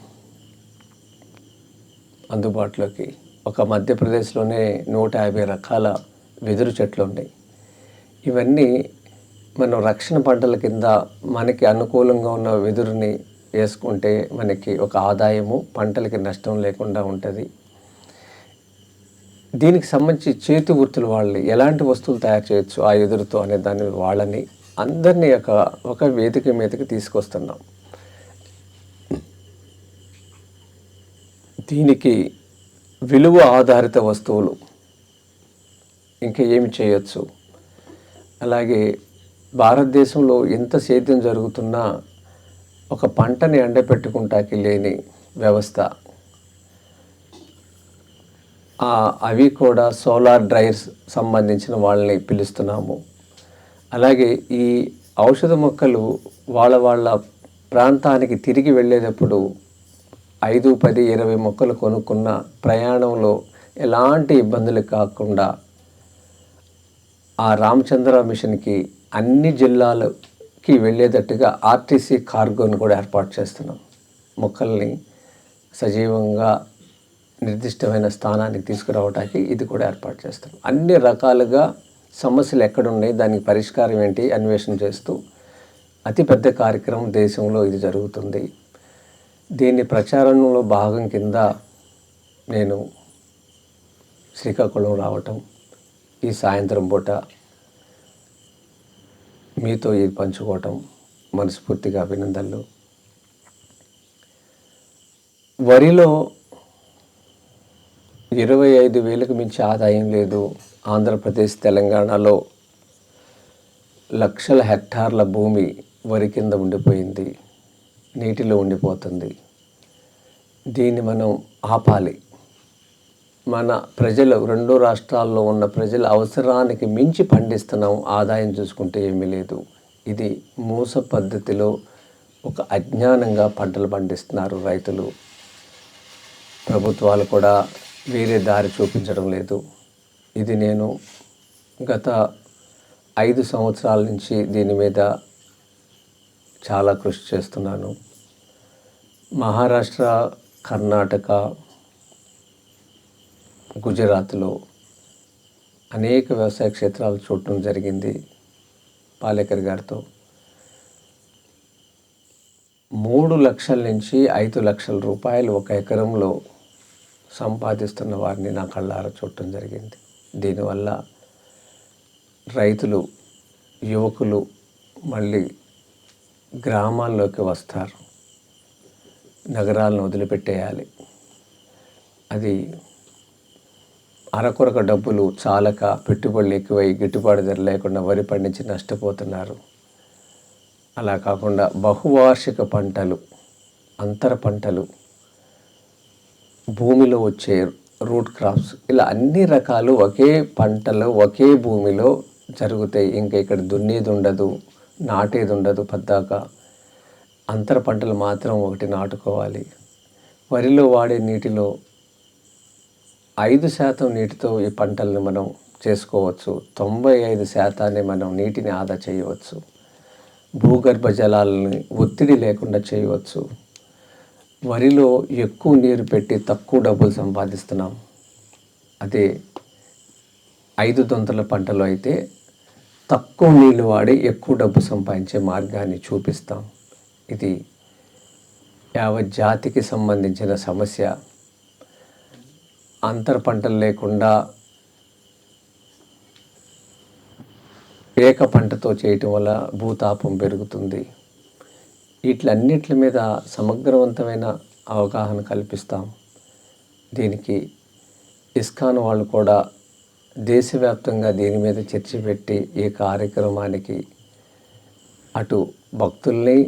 అందుబాటులోకి. ఒక మధ్యప్రదేశ్లోనే 150 రకాల వెదురు చెట్లు ఉన్నాయి. ఇవన్నీ మనం రక్షణ పంటల కింద మనకి అనుకూలంగా ఉన్న వెదురుని వేసుకుంటే మనకి ఒక ఆదాయము, పంటలకి నష్టం లేకుండా ఉంటుంది. దీనికి సంబంధించి చేతి వృత్తులు వాళ్ళని ఎలాంటి వస్తువులు తయారు చేయొచ్చు ఆ వెదురుతో అనే దాన్ని వాళ్ళని అందరినీ ఒక వేదిక మీదకి తీసుకొస్తున్నాం. దీనికి విలువ ఆధారిత వస్తువులు ఇంకా ఏమి చేయొచ్చు, అలాగే భారతదేశంలో ఎంత సేద్యం జరుగుతున్నా ఒక పంటని ఎండపెట్టుకుంటాకి లేని వ్యవస్థ, అవి కూడా సోలార్ డ్రైర్స్ సంబంధించిన వాళ్ళని పిలుస్తున్నాము. అలాగే ఈ ఔషధ మొక్కలు వాళ్ళ ప్రాంతానికి తిరిగి వెళ్ళేటప్పుడు 5, 10, 20 మొక్కలు కొనుక్కున్న ప్రయాణంలో ఎలాంటి ఇబ్బందులు కాకుండా ఆ రామచంద్ర మిషన్కి అన్ని జిల్లాలకి వెళ్ళేటట్టుగా ఆర్టీసీ కార్గోని కూడా ఏర్పాటు చేస్తున్నాం. మొక్కల్ని సజీవంగా నిర్దిష్టమైన స్థానానికి తీసుకురావడానికి ఇది కూడా ఏర్పాటు చేస్తాం. అన్ని రకాలుగా సమస్యలు ఎక్కడున్నాయి, దానికి పరిష్కారం ఏంటి అన్వేషణ చేస్తూ అతిపెద్ద కార్యక్రమం దేశంలో ఇది జరుగుతుంది. దీన్ని ప్రచారంలో భాగం కింద నేను శ్రీకాకుళం రావటం, ఈ సాయంత్రం పూట మీతో ఇది పంచుకోవటం మనస్ఫూర్తిగా అభినందనలు. వరిలో 25,000కు మించి ఆదాయం లేదు. ఆంధ్రప్రదేశ్, తెలంగాణలో లక్షల హెక్టార్ల భూమి వరి కింద ఉండిపోయింది, నీటిలో ఉండిపోతుంది. దీన్ని మనం ఆపాలి. మన ప్రజలు, 2 రాష్ట్రాల్లో ఉన్న ప్రజల అవసరానికి మించి పండిస్తున్నాం, ఆదాయం చూసుకుంటే ఏమీ లేదు. ఇది మూస పద్ధతిలో ఒక అజ్ఞానంగా పంటలు పండిస్తున్నారు రైతులు. ప్రభుత్వాలు కూడా వేరే దారి చూపించడం లేదు. ఇది నేను గత 5 సంవత్సరాల నుంచి దీని మీద చాలా కృషి చేస్తున్నాను. మహారాష్ట్ర, కర్ణాటక, గుజరాత్లో అనేక వ్యవసాయ క్షేత్రాలు చూడటం జరిగింది పాలేకర్ గారితో. 3 లక్షల నుంచి 5 లక్షల రూపాయలు ఒక ఎకరంలో సంపాదిస్తున్న వారిని నా కళ్ళారా చూడటం జరిగింది. దీనివల్ల రైతులు, యువకులు మళ్ళీ గ్రామాల్లోకి వస్తారు, నగరాలను వదిలిపెట్టేయాలి. అది అరకొరక డబ్బులు చాలక పెట్టుబడులు ఎక్కువై గిట్టుబాటు ధర లేకుండా వరి పండించి నష్టపోతున్నారు. అలా కాకుండా బహువార్షిక పంటలు, అంతర పంటలు, భూమిలో వచ్చే రూట్ క్రాప్స్, ఇలా అన్ని రకాలు ఒకే పంటలో ఒకే భూమిలో జరుగుతాయి. ఇంకా ఇక్కడ దున్నేది ఉండదు, నాటేది ఉండదు. పద్దాక అంతర పంటలు మాత్రం ఒకటి నాటుకోవాలి. వరిలో వాడే నీటిలో 5% నీటితో ఈ పంటలను మనం చేసుకోవచ్చు. 95% మనం నీటిని ఆదా చేయవచ్చు. భూగర్భ జలాలని ఒత్తిడి లేకుండా చేయవచ్చు. వరిలో ఎక్కువ నీరు పెట్టి తక్కువ డబ్బులు సంపాదిస్తున్నాం. అదే 5 దొంతల పంటలో అయితే తక్కువ నీళ్ళు వాడి ఎక్కువ డబ్బు సంపాదించే మార్గాన్ని చూపిస్తాం. ఇది యావత్ జాతికి సంబంధించిన సమస్య. అంతర పంటలు లేకుండా ఏక పంటతో చేయటం వల్ల భూతాపం పెరుగుతుంది. వీటిలన్నిటి మీద సమగ్రవంతమైన అవగాహన కల్పిస్తాం. దీనికి ఇస్కాన్ వాళ్ళు కూడా దేశవ్యాప్తంగా దీని మీద చర్చ పెట్టి ఈ కార్యక్రమానికి అటు భక్తుల్ని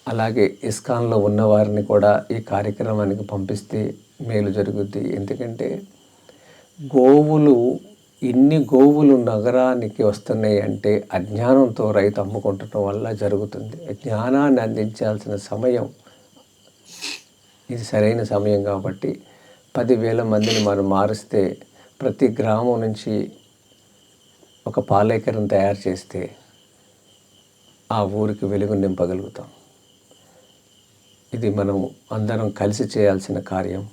అలాగే ఇస్కాన్లో ఉన్నవారిని కూడా ఈ కార్యక్రమానికి పంపిస్తే మేలు జరుగుద్ది. ఎందుకంటే ఇన్ని గోవులు నగరానికి వస్తున్నాయి అంటే అజ్ఞానంతో రైతు అమ్ముకుంటడం వల్ల జరుగుతుంది. జ్ఞానాన్ని అందించాల్సిన సమయం ఇది, సరైన సమయం. కాబట్టి 10,000 మందిని మనం మారిస్తే, ప్రతి గ్రామం నుంచి ఒక పాలేకర్ని తయారు చేస్తే ఆ ఊరికి వెలుగు నింపగలుగుతాం. ఇది మనం అందరం కలిసి చేయాల్సిన కార్యం.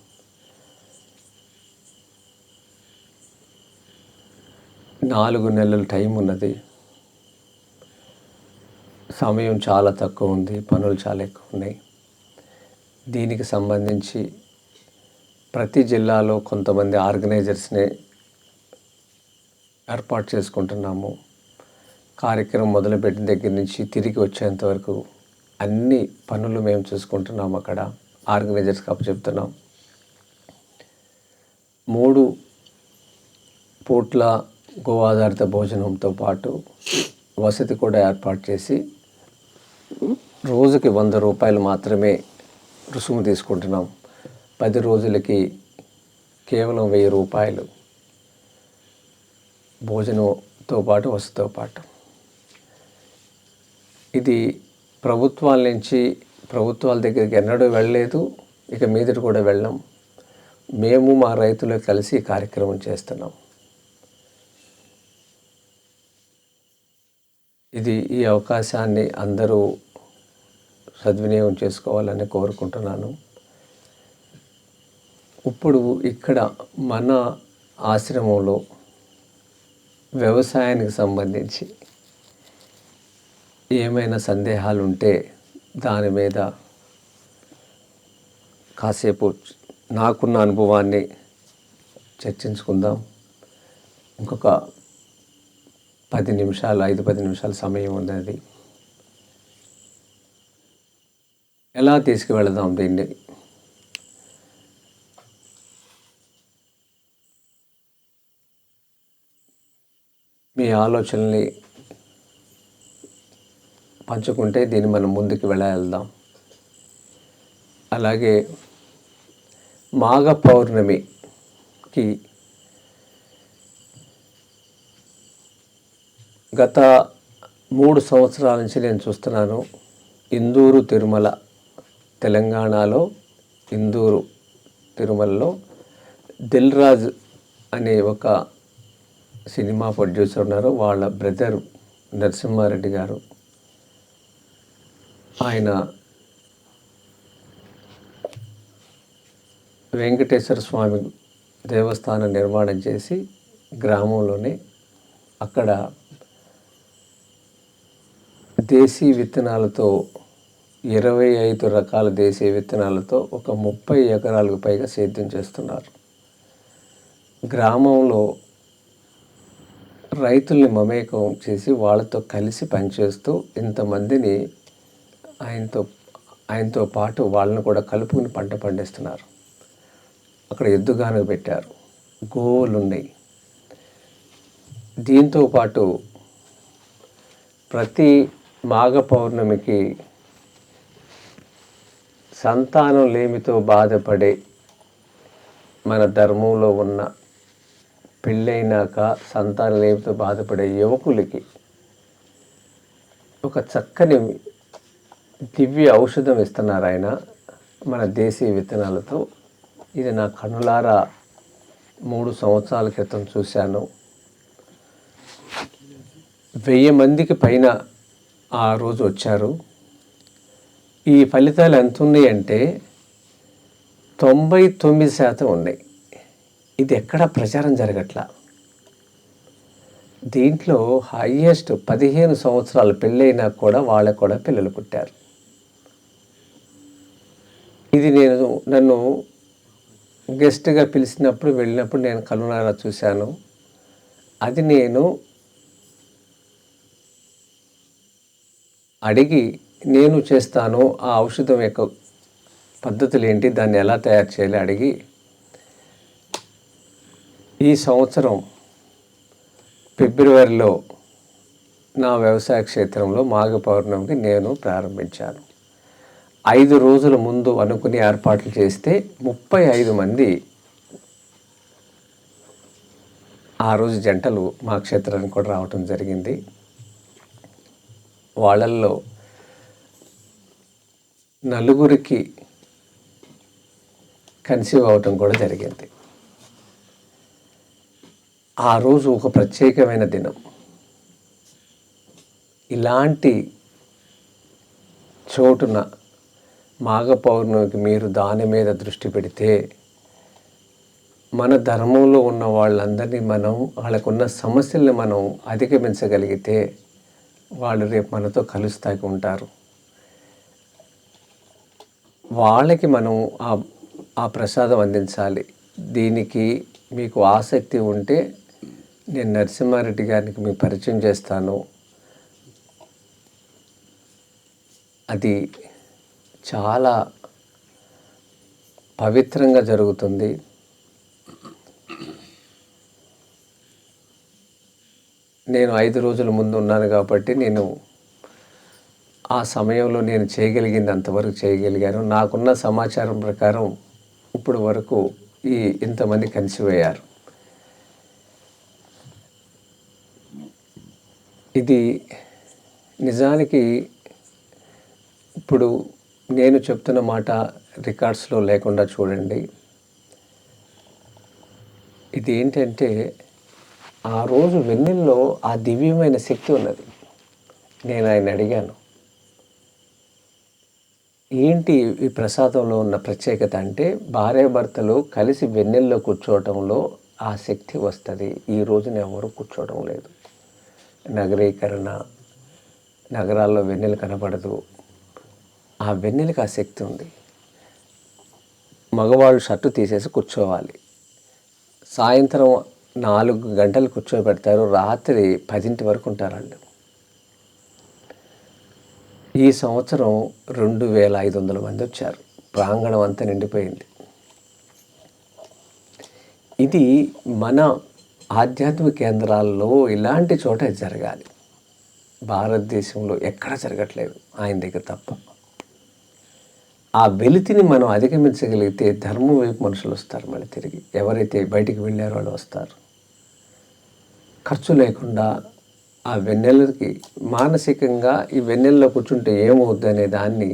నాలుగు నెలల టైం ఉన్నది. సమయం చాలా తక్కువ ఉంది, పనులు చాలా ఎక్కువ ఉన్నాయి. దీనికి సంబంధించి ప్రతి జిల్లాలో కొంతమంది ఆర్గనైజర్స్ని ఏర్పాటు చేసుకుంటున్నాము. కార్యక్రమం మొదలుపెట్టిన దగ్గర నుంచి తిరిగి వచ్చేంత వరకు అన్ని పనులు మేము చూసుకుంటున్నాము. అక్కడ ఆర్గనైజర్స్కి అప్పచెప్తున్నాం. 3 పూట్ల గో ఆధారిత భోజనంతో పాటు వసతి కూడా ఏర్పాటు చేసి రోజుకి 100 రూపాయలు మాత్రమే రుసుము తీసుకుంటున్నాం. 10 రోజులకి కేవలం 1000 రూపాయలు భోజనంతో పాటు వసతితో పాటు. ఇది ప్రభుత్వాల దగ్గరికి ఎన్నడూ వెళ్ళలేదు, ఇక మీదట కూడా వెళ్ళాం. మేము మా రైతులు కలిసి ఈ కార్యక్రమం చేస్తున్నాం. ఈ అవకాశాన్ని అందరూ సద్వినియోగం చేసుకోవాలని కోరుకుంటున్నాను. ఇప్పుడు ఇక్కడ మన ఆశ్రమంలో వ్యవసాయానికి సంబంధించి ఏమైనా సందేహాలు ఉంటే దాని మీద కాసేపు నాకున్న అనుభవాన్ని చర్చించుకుందాం. ఇంకొక 5-10 నిమిషాలు సమయం ఉన్నది. ఎలా తీసుకువెళదాం దీన్ని? మీ ఆలోచనల్ని పంచుకుంటే దీన్ని మనం ముందుకు వెళ్దాం. అలాగే మాఘ పౌర్ణమికి గత 3 సంవత్సరాల నుంచి నేను చూస్తున్నాను. ఇందూరు తిరుమల, తెలంగాణలో ఇందూరు తిరుమలలో దిల్ రాజు అనే ఒక సినిమా ప్రొడ్యూసర్ ఉన్నారు. వాళ్ళ బ్రదర్ నరసింహారెడ్డి గారు ఆయన వెంకటేశ్వర స్వామి దేవస్థానం నిర్మాణం చేసి గ్రామంలోనే అక్కడ దేశీ విత్తనాలతో 25 రకాల దేశీయ విత్తనాలతో ఒక 30 ఎకరాలకు పైగా సేద్యం చేస్తున్నారు. గ్రామంలో రైతుల్ని మమేకం చేసి వాళ్ళతో కలిసి పనిచేస్తూ ఇంతమందిని ఆయనతో పాటు వాళ్ళని కూడా కలుపుకుని పంట పండిస్తున్నారు. అక్కడ ఎద్దుగానుగ పెట్టారు, గోవులు ఉన్నాయి. దీంతో పాటు ప్రతి మాఘ పౌర్ణమికి సంతానం లేమితో బాధపడే మన ధర్మంలో ఉన్న పెళ్ళైనాక సంతానం లేమితో బాధపడే యువకులకి ఒక చక్కని దివ్య ఔషధం ఇస్తున్నారు ఆయన మన దేశీయ విత్తనాలతో. ఇది నా కనులారా 3 సంవత్సరాల క్రితం చూశాను. 1000 మందికి పైన ఆ రోజు వచ్చారు. ఈ ఫలితాలు ఎంత ఉన్నాయి అంటే 99% ఉన్నాయి. ఇది ఎక్కడా ప్రచారం జరగట్లా. దీంట్లో హైయెస్ట్ 15 సంవత్సరాలు పెళ్ళైనా కూడా వాళ్ళకు కూడా పిల్లలు పుట్టారు. ఇది నన్ను గెస్ట్గా పిలిచినప్పుడు వెళ్ళినప్పుడు నేను కనులారా చూశాను. అది నేను అడిగి నేను చేస్తాను, ఆ ఔషధం యొక్క పద్ధతులు ఏంటి, దాన్ని ఎలా తయారు చేయాలి అడిగి ఈ సంవత్సరం ఫిబ్రవరిలో నా వ్యవసాయ క్షేత్రంలో మాఘ పౌర్ణమికి నేను ప్రారంభించాను. 5 రోజుల ముందు అనుకుని ఏర్పాట్లు చేస్తే 35 మంది ఆ రోజు జంటలు మా క్షేత్రానికి కూడా రావటం జరిగింది. వాళ్ళల్లో 4 కన్సీవ్ అవటం కూడా జరిగింది. ఆ రోజు ఒక ప్రత్యేకమైన దినం. ఇలాంటి చోటున మాఘ పౌర్ణమికి మీరు దాని మీద దృష్టి పెడితే మన ధర్మంలో ఉన్న వాళ్ళందరినీ వాళ్ళకున్న సమస్యల్ని మనం అధిగమించగలిగితే వాళ్ళు రేపు మనతో కలుస్తాకి ఉంటారు. వాళ్ళకి మనం ఆ ప్రసాదం అందించాలి. దీనికి మీకు ఆసక్తి ఉంటే నేను నరసింహారెడ్డి గారికి మీకు పరిచయం చేస్తాను. అది చాలా పవిత్రంగా జరుగుతుంది. నేను 5 రోజుల ముందు ఉన్నాను కాబట్టి నేను ఆ సమయంలో నేను చేయగలిగింది అంతవరకు చేయగలిగాను. నాకున్న సమాచారం ప్రకారం ఇప్పుడు వరకు ఇంతమంది కన్సీవ్ అయ్యారు. ఇది నిజానికి ఇప్పుడు నేను చెప్తున్న మాట రికార్డ్స్లో లేకుండా చూడండి. ఇది ఏంటంటే ఆ రోజు వెన్నెల్లో ఆ దివ్యమైన శక్తి ఉన్నది. నేను ఆయన అడిగాను, ఏంటి ఈ ప్రసాదంలో ఉన్న ప్రత్యేకత అంటే, భార్యాభర్తలు కలిసి వెన్నెల్లో కూర్చోవటంలో ఆ శక్తి వస్తుంది. ఈ రోజున ఎవరు కూర్చోవడం లేదు. నగరీకరణ, నగరాల్లో వెన్నెల కనపడదు. ఆ వెన్నెలకి ఆ శక్తి ఉంది. మగవాళ్ళు షర్టు తీసేసి కూర్చోవాలి. సాయంత్రం 4 గంటలు కూర్చోబెడతారు, రాత్రి 10 వరకు ఉంటారండి. ఈ సంవత్సరం 2500 మంది వచ్చారు. ప్రాంగణం అంతా నిండిపోయింది. ఇది మన ఆధ్యాత్మిక కేంద్రాల్లో ఇలాంటి చోట జరగాలి. భారతదేశంలో ఎక్కడ జరగట్లేదు, ఆయన దగ్గర తప్ప. ఆ వెలితిని మనం అధిగమించగలిగితే ధర్మం వైపు మనుషులు వస్తారు. మళ్ళీ తిరిగి ఎవరైతే బయటికి వెళ్ళారో వాళ్ళు వస్తారు. ఖర్చు లేకుండా ఆ వెన్నెలకి మానసికంగా ఈ వెన్నెల్లో కూర్చుంటే ఏమవుద్ది అనే దాన్ని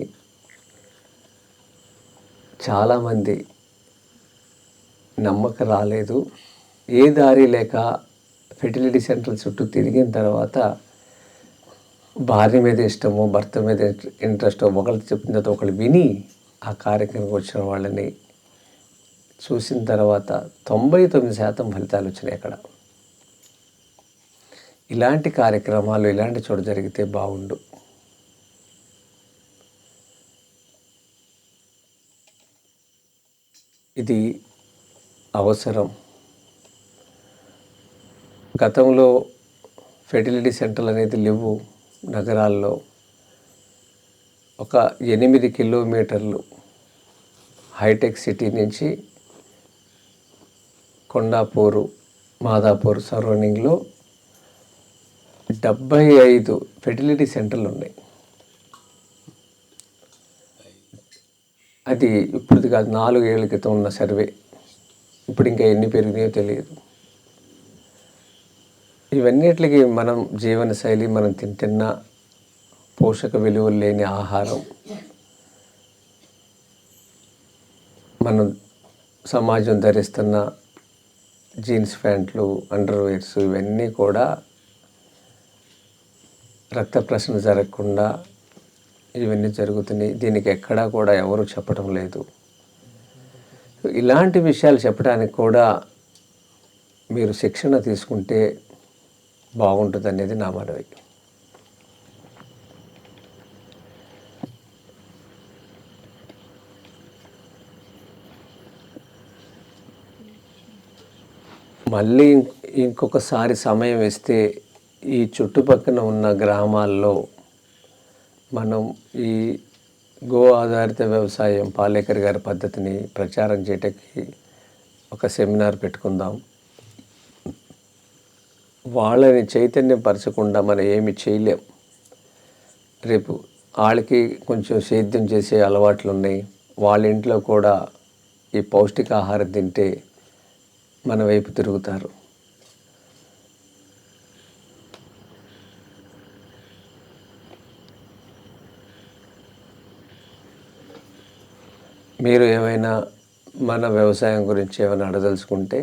చాలామంది నమ్మకం రాలేదు. ఏ దారి లేక ఫెర్టిలిటీ సెంటర్ చుట్టూ తిరిగిన తర్వాత భార్య మీద ఇష్టమో భర్త మీద ఇంట్రెస్టో ఒకళ్ళు చెప్పిన తర్వాత ఒకళ్ళు విని ఆ కార్యక్రమంకి వచ్చిన వాళ్ళని చూసిన తర్వాత 99% ఫలితాలు వచ్చినాయి అక్కడ. ఇలాంటి కార్యక్రమాలు ఇలాంటి చోట జరిగితే బాగుండు. ఇది అవసరం. గతంలో ఫెర్టిలిటీ సెంటర్లు అనేది లేవు నగరాల్లో. ఒక 8 కిలోమీటర్లు హైటెక్ సిటీ నుంచి కొండాపూరు, మాదాపూర్ సరౌండింగ్లో 75 ఫెర్టిలిటీ సెంటర్లు ఉన్నాయి. అది ఇప్పుడు కాదు, 4 ఏళ్ల క్రితం ఉన్న సర్వే. ఇప్పుడు ఇంకా ఎన్ని పెరిగినాయో తెలియదు. ఇవన్నిటికి మనం జీవనశైలి, మనం తింటున్న పోషక విలువలు లేని ఆహారం, మనం సమాజం ధరిస్తున్న జీన్స్ ప్యాంట్లు, అండర్వేర్స్, ఇవన్నీ కూడా రక్త ప్రసరణ జరగకుండా ఇవన్నీ జరుగుతున్నాయి. దీనికి ఎక్కడా కూడా ఎవరు చెప్పడం లేదు. ఇలాంటి విషయాలు చెప్పడానికి కూడా మీరు శిక్షణ తీసుకుంటే బాగుంటుంది అనేది నా మనవి. మళ్ళీ ఇంకొకసారి సమయం ఇస్తే ఈ చుట్టుపక్కల ఉన్న గ్రామాల్లో మనం ఈ గో ఆధారిత వ్యవసాయం, పాలేకర్ గారి పద్ధతిని ప్రచారం చేయటానికి ఒక సెమినార్ పెట్టుకుందాం. వాళ్ళని చైతన్యపరచకుండా మనం ఏమి చేయలేం. రేపు వాళ్ళకి కొంచెం సేద్యం చేసే అలవాట్లు ఉన్నాయి. వాళ్ళ ఇంట్లో కూడా ఈ పౌష్టికాహారం తింటే మన వైపు తిరుగుతారు. మీరు ఏమైనా మన వ్యవసాయం గురించి ఏమైనా అడదలుచుకుంటే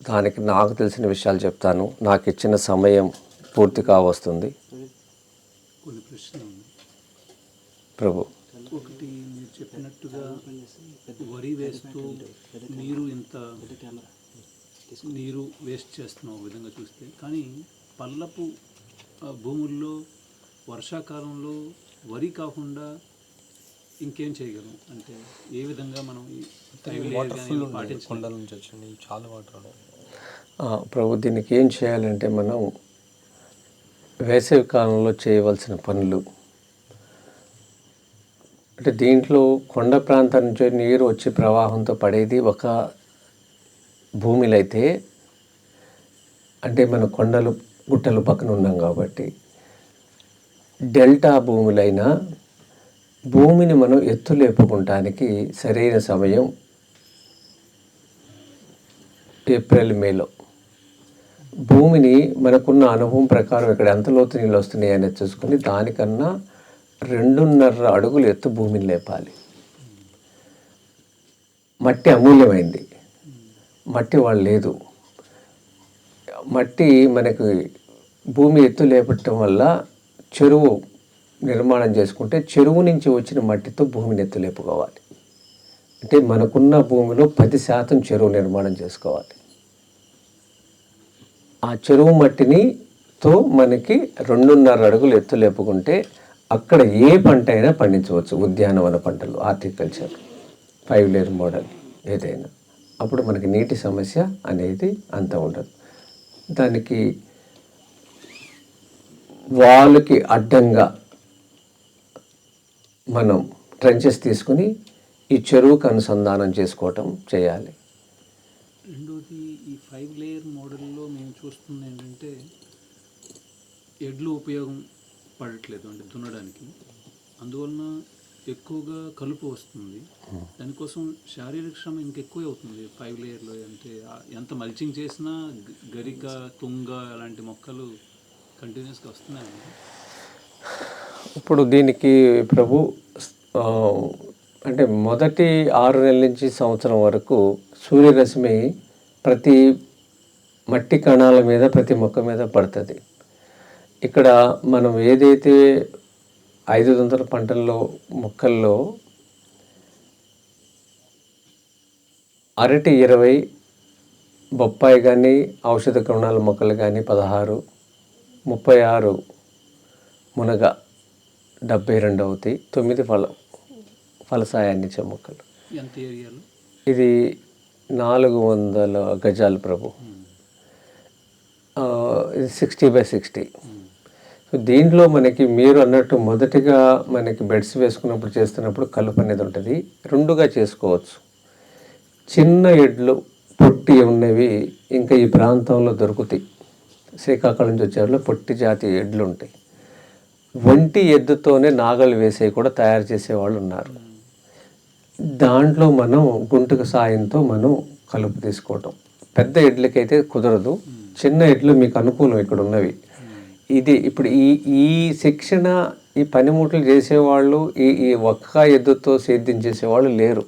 దానికి నాకు తెలిసిన విషయాలు చెప్తాను. నాకు ఇచ్చిన సమయం పూర్తి కావస్తుంది. కొన్ని ప్రశ్నలు ప్రభు. ఒకటి, మీరు చెప్పినట్టుగా వరి వేస్తూ నీరు వేస్ట్ చేస్తున్నాం ఒక విధంగా చూస్తే. కానీ పల్లపు భూముల్లో వర్షాకాలంలో వరి కాకుండా ఇంకేం చేయగలం? అంటే ఏ విధంగా మనం కొండల నుంచి వచ్చింది చాలా వాటర్. ప్రభు, దీనికి ఏం చేయాలంటే మనం వేసవి కాలంలో చేయవలసిన పనులు అంటే దీంట్లో కొండ ప్రాంతం నుంచి నీరు వచ్చి ప్రవాహంతో పడేది ఒక భూమిలో అయితే, అంటే మన కొండలు గుట్టలు పక్కన ఉన్నాం కాబట్టి, డెల్టా భూములైనా భూమిని మనం ఎత్తు లేపుకుంటానికి సరైన సమయం ఏప్రిల్, మేలో. భూమిని మనకున్న అనుభవం ప్రకారం ఇక్కడ ఎంత లోతు నీళ్ళు వస్తున్నాయి అనేది చూసుకుని దానికన్నా 2.5 అడుగులు ఎత్తు భూమిని లేపాలి. మట్టి అమూల్యమైంది. మట్టి వాళ్ళు లేదు. మట్టి మనకి భూమి ఎత్తు లేపటం వల్ల చెరువు నిర్మాణం చేసుకుంటే చెరువు నుంచి వచ్చిన మట్టితో భూమిని ఎత్తు లేపుకోవాలి. అంటే మనకున్న భూమిలో 10% చెరువు నిర్మాణం చేసుకోవాలి. ఆ చెరువు మట్టినితో మనకి 2.5 అడుగులు ఎత్తు లేపుకుంటే అక్కడ ఏ పంట అయినా పండించవచ్చు. ఉద్యానవన పంటలు, హార్టికల్చర్, 5 లేయర్ మోడల్ ఏదైనా. అప్పుడు మనకి నీటి సమస్య అనేది అంత ఉండదు. దానికి వాళ్ళకి అడ్డంగా మనం ట్రెంచెస్ తీసుకుని ఈ చెరువుకు అనుసంధానం చేసుకోవటం చేయాలి. రెండోది, ఈ 5 లేయర్ మోడల్లో మేము చూస్తుంది ఏంటంటే ఎడ్లు ఉపయోగం పడట్లేదు, అంటే దున్నడానికి. అందువలన ఎక్కువగా కలుపు వస్తుంది. దానికోసం శారీరక శ్రమ ఇంకెక్కువ అవుతుంది 5 లేయర్లో. అంటే ఎంత మల్చింగ్ చేసినా గరిక, తుంగ అలాంటి మొక్కలు కంటిన్యూస్గా వస్తున్నాయి. ఇప్పుడు దీనికి ప్రభు అంటే మొదటి 6 నెలల నుంచి సంవత్సరం వరకు సూర్యరశ్మి ప్రతి మట్టి కణాల మీద ప్రతి మొక్క మీద పడుతుంది. ఇక్కడ మనం ఏదైతే 500 పంటల్లో మొక్కల్లో అరటి 20, బొప్పాయి కానీ ఔషధ గుణాల మొక్కలు కానీ 16, 36 మునగ 72 అవుతాయి. 9 ఫలసాయాన్ని ఇచ్చే మొక్కలు. ఎంత ఏరియాలో? ఇది 400 గజాలు ప్రభు. ఇది 60x60. సో దీంట్లో మనకి మీరు అన్నట్టు మొదటిగా మనకి బెడ్స్ వేసుకున్నప్పుడు చేస్తున్నప్పుడు కలుపు అనేది ఉంటుంది. 2గా చేసుకోవచ్చు. చిన్న ఎడ్లు పొట్టి ఉన్నవి ఇంకా ఈ ప్రాంతంలో దొరుకుతాయి. శ్రీకాకుళం నుంచి వచ్చేవాళ్ళు పొట్టి జాతి ఎడ్లు ఉంటాయి. ఒంటి ఎద్దుతోనే నాగలు వేసేవి కూడా తయారు చేసేవాళ్ళు ఉన్నారు. దాంట్లో మనం గుంటుక సాయంతో మనం కలుపు తీసుకోవటం. పెద్ద ఎడ్లకైతే కుదరదు. చిన్న ఎడ్లు మీకు అనుకూలం ఇక్కడ ఉన్నవి. ఇది ఇప్పుడు ఈ శిక్షణ, ఈ పనిముట్లు చేసేవాళ్ళు ఈ ఒక్క ఎద్దుతో సేద్యం చేసేవాళ్ళు లేరు.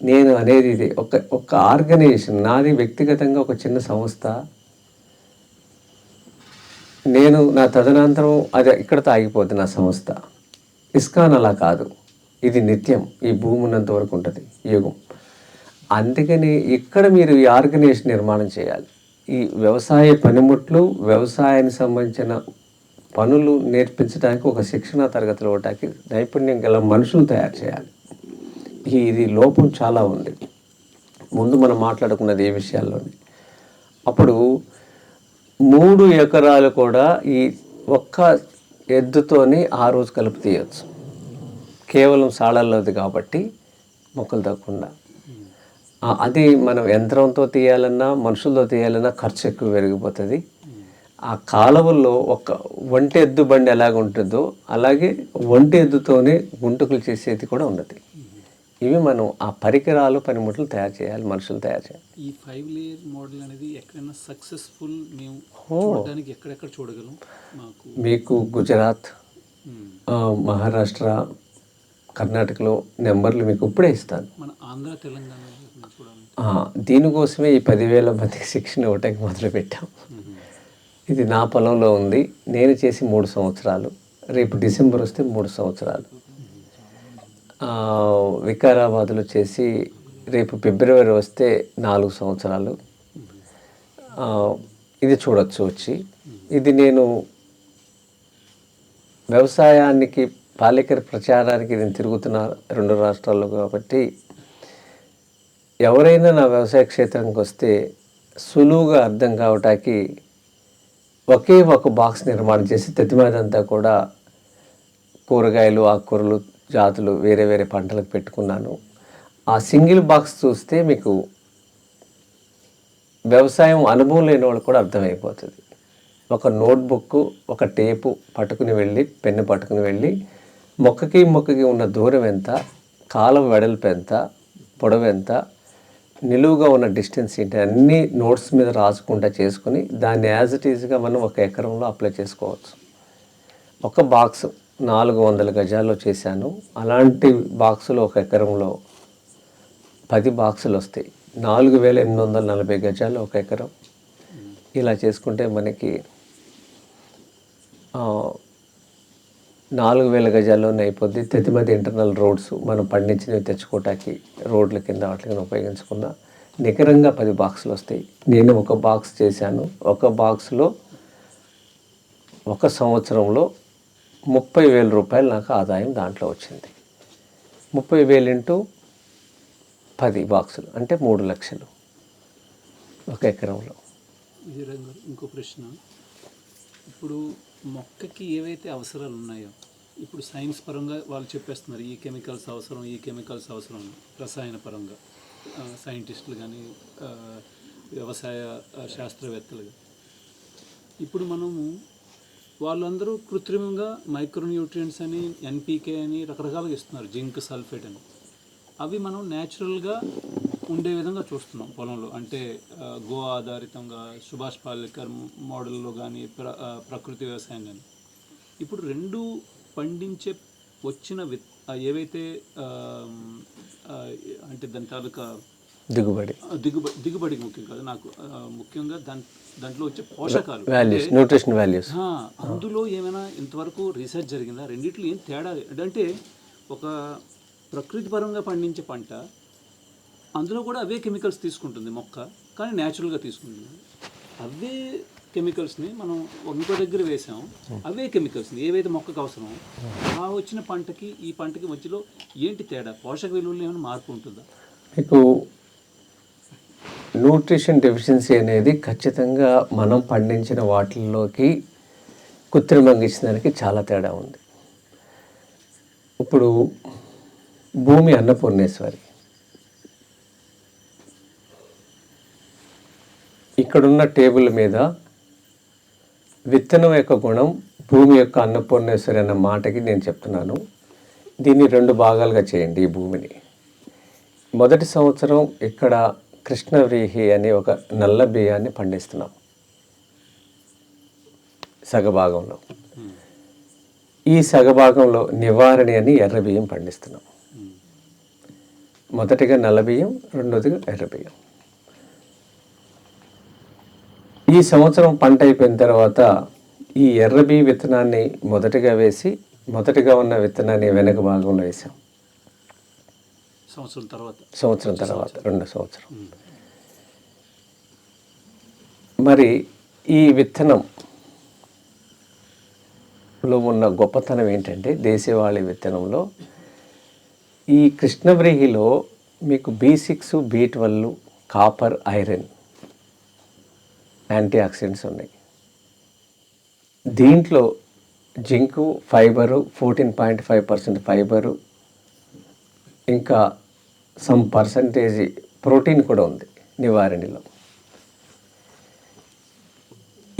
నేను అనేది ఇది ఒక ఆర్గనైజేషన్, నాది వ్యక్తిగతంగా ఒక చిన్న సంస్థ. నేను నా తదనంతరం అది ఇక్కడతో ఆగిపోద్ది నా సంస్థ. ఇస్కాన్ అలా కాదు, ఇది నిత్యం, ఈ భూమి ఉన్నంత వరకు ఉంటుంది యుగం. అందుకని ఇక్కడ మీరు ఈ ఆర్గనైజేషన్ నిర్మాణం చేయాలి. ఈ వ్యవసాయ పనిముట్లు, వ్యవసాయానికి సంబంధించిన పనులు నేర్పించడానికి ఒక శిక్షణా తరగతులు ఇవ్వడానికి నైపుణ్యం గల మనుషులు తయారు చేయాలి. ఇది లోపం చాలా ఉంది. ముందు మనం మాట్లాడుకున్నది ఏ విషయాల్లోనే. అప్పుడు 3 ఎకరాలు కూడా ఈ ఒక్క ఎద్దుతోని ఆ రోజు కలుపు తీయచ్చు. కేవలం సాళల్లోది కాబట్టి మొక్కలు తగ్గకుండా. అది మనం యంత్రంతో తీయాలన్నా మనుషులతో తీయాలన్నా ఖర్చు ఎక్కువ పెరిగిపోతుంది. ఆ కాలువల్లో ఒంటి ఎద్దు బండి ఎలాగ ఉంటుందో అలాగే ఒంటి ఎద్దుతోనే గుంటుకులు చేసేది కూడా ఉన్నది. ఇవి మనం ఆ పరికరాలు, పనిముట్లు తయారు చేయాలి, మనుషులు తయారు చేయాలి. ఈ 5 లేయర్ మోడల్ అనేది ఎక్కడైనా సక్సెస్ఫుల్ మేము చూడడానికి ఎక్కడెక్కడ చూడగలం? మీకు గుజరాత్, మహారాష్ట్ర, కర్ణాటకలో నెంబర్లు మీకు ఇప్పుడే ఇస్తాను. మన ఆంధ్ర, తెలంగాణ దీనికోసమే ఈ 10,000 మందికి శిక్షణ ఇవ్వటానికి మొదలుపెట్టాం. ఇది నా పొలంలో ఉంది. నేను చేసి 3 సంవత్సరాలు. రేపు డిసెంబర్ వస్తే 3 సంవత్సరాలు. వికారాబాద్లో చేసి రేపు ఫిబ్రవరి వస్తే 4 సంవత్సరాలు. ఇది చూడొచ్చు వచ్చి. ఇది నేను వ్యవసాయానికి, పాలేకర్ ప్రచారానికి నేను తిరుగుతున్న 2 రాష్ట్రాల్లో కాబట్టి ఎవరైనా నా వ్యవసాయ క్షేత్రానికి వస్తే సులువుగా అర్థం కావటానికి ఒకే ఒక బాక్స్ నిర్మాణం చేసి తెతిమీదంతా కూడా కూరగాయలు, ఆకుకూరలు, జాతులు, వేరే వేరే పంటలకు పెట్టుకున్నాను. ఆ సింగిల్ బాక్స్ చూస్తే మీకు వ్యవసాయం అనుభవం లేని వాళ్ళు కూడా అర్థమైపోతుంది. ఒక నోట్బుక్, ఒక టేపు పట్టుకుని వెళ్ళి, పెన్ను పట్టుకుని వెళ్ళి మొక్కకి ఉన్న దూరం ఎంత, కాలం వెడల్పు ఎంత, పొడవు ఎంత, నిలువుగా ఉన్న డిస్టెన్స్ ఏంటి, అన్నీ నోట్స్ మీద రాసుకుంటా చేసుకుని దాన్ని యాజ్ ఇట్ ఈజ్గా మనం 1 ఎకరంలో అప్లై చేసుకోవచ్చు. ఒక బాక్స్ 400 గజాల్లో చేశాను. అలాంటి బాక్సులు 1 ఎకరంలో 10 బాక్సులు వస్తాయి. 4,840 గజాలు 1 ఎకరం. ఇలా చేసుకుంటే మనకి 4,000 గజాల్లోనే అయిపోద్ది. తెతిమది ఇంటర్నల్ రోడ్స్ మనం పండించినవి తెచ్చుకోవటానికి రోడ్ల కింద వాటిని ఉపయోగించుకున్న నికరంగా 10 బాక్సులు వస్తాయి. నేను 1 బాక్స్ చేశాను. 1 బాక్స్లో 1 సంవత్సరంలో 30,000 రూపాయలు నాకు ఆదాయం దాంట్లో వచ్చింది. 30,000 ఇంటూ 10 బాక్సులు అంటే 3 లక్షలు 1 ఎకరంలో. ఇంకో ప్రశ్న, ఇప్పుడు మొక్కకి ఏవైతే అవసరాలు ఉన్నాయో, ఇప్పుడు సైన్స్ పరంగా వాళ్ళు చెప్పేస్తున్నారు ఈ కెమికల్స్ అవసరం, ఈ కెమికల్స్ అవసరం, రసాయన పరంగా సైంటిస్టులు కానీ వ్యవసాయ శాస్త్రవేత్తలు. ఇప్పుడు మనము వాళ్ళందరూ కృత్రిమంగా మైక్రోన్యూట్రియంట్స్ అని, ఎన్పీకే అని రకరకాలుగా ఇస్తున్నారు, జింక్ సల్ఫేట్ అని. అవి మనం న్యాచురల్గా ఉండే విధంగా చూస్తున్నాం పొలంలో. అంటే గో ఆధారితంగా సుభాష్ పాలేకర్ మోడల్లో కానీ ప్రకృతి వ్యవసాయం కానీ. ఇప్పుడు 2 పండించే వచ్చిన ఏవైతే అంటే దాని తాలూకా దిగుబడి, దిగుబడికి ముఖ్యం కాదు నాకు, ముఖ్యంగా దాంట్లో వచ్చే పోషకాలు, వాల్యూస్, న్యూట్రిషన్ వాల్యూస్. అందులో ఏమైనా ఇంతవరకు రీసెర్చ్ జరిగిందా? రెండిట్లో ఏం తేడా అంటే ఒక ప్రకృతి పరంగా పండించే పంట అందులో కూడా అవే కెమికల్స్ తీసుకుంటుంది మొక్క, కానీ న్యాచురల్గా తీసుకుంటుంది. అవే కెమికల్స్ని మనం ఇంకో దగ్గర వేసాం, అవే కెమికల్స్ని ఏవైతే మొక్కకు అవసరమో ఆ వచ్చిన పంటకి ఈ పంటకి మధ్యలో ఏంటి తేడా? పోషక విలువలు ఏమైనా మార్పు ఉంటుందా? మీకు న్యూట్రిషన్ డెఫిషియన్సీ అనేది ఖచ్చితంగా మనం పండించిన వాటిల్లోకి కృత్రిమంగా ఇచ్చిన దానికి చాలా తేడా ఉంది. ఇప్పుడు భూమి అన్నపూర్ణేశ్వరి, ఇక్కడున్న టేబుల్ మీద విత్తనం యొక్క గుణం భూమి యొక్క అన్నపూర్ణేశ్వరి అన్న మాటకి నేను చెప్తున్నాను. దీన్ని 2 భాగాలుగా చేయండి. ఈ భూమిని మొదటి సంవత్సరం ఇక్కడ కృష్ణవ్రీహి అనే ఒక నల్ల బియ్యాన్ని పండిస్తున్నాం సగభాగంలో. ఈ సగభాగంలో నివారణి అని ఎర్ర బియ్యం పండిస్తున్నాం. మొదటిగా నల్ల బియ్యం, రెండోదిగా ఎర్ర బియ్యం. ఈ సంవత్సరం పంట అయిపోయిన తర్వాత ఈ ఎర్ర బియ్య విత్తనాన్ని మొదటిగా వేసి, మొదటిగా ఉన్న విత్తనాన్ని వెనక భాగంలో వేసాం. సంవత్సరం తర్వాత రెండో సంవత్సరం. మరి ఈ విత్తనంలో ఉన్న గొప్పతనం ఏంటంటే, దేశవాళీ విత్తనంలో ఈ కృష్ణవ్రీహిలో మీకు B6, B12, copper, iron, anti oxidants ఉన్నాయి. దీంట్లో జింకు, ఫైబరు 14.5% ఫైబరు, ఇంకా సమ్ పర్సంటేజ్ ప్రోటీన్ కూడా ఉంది నివారణలో.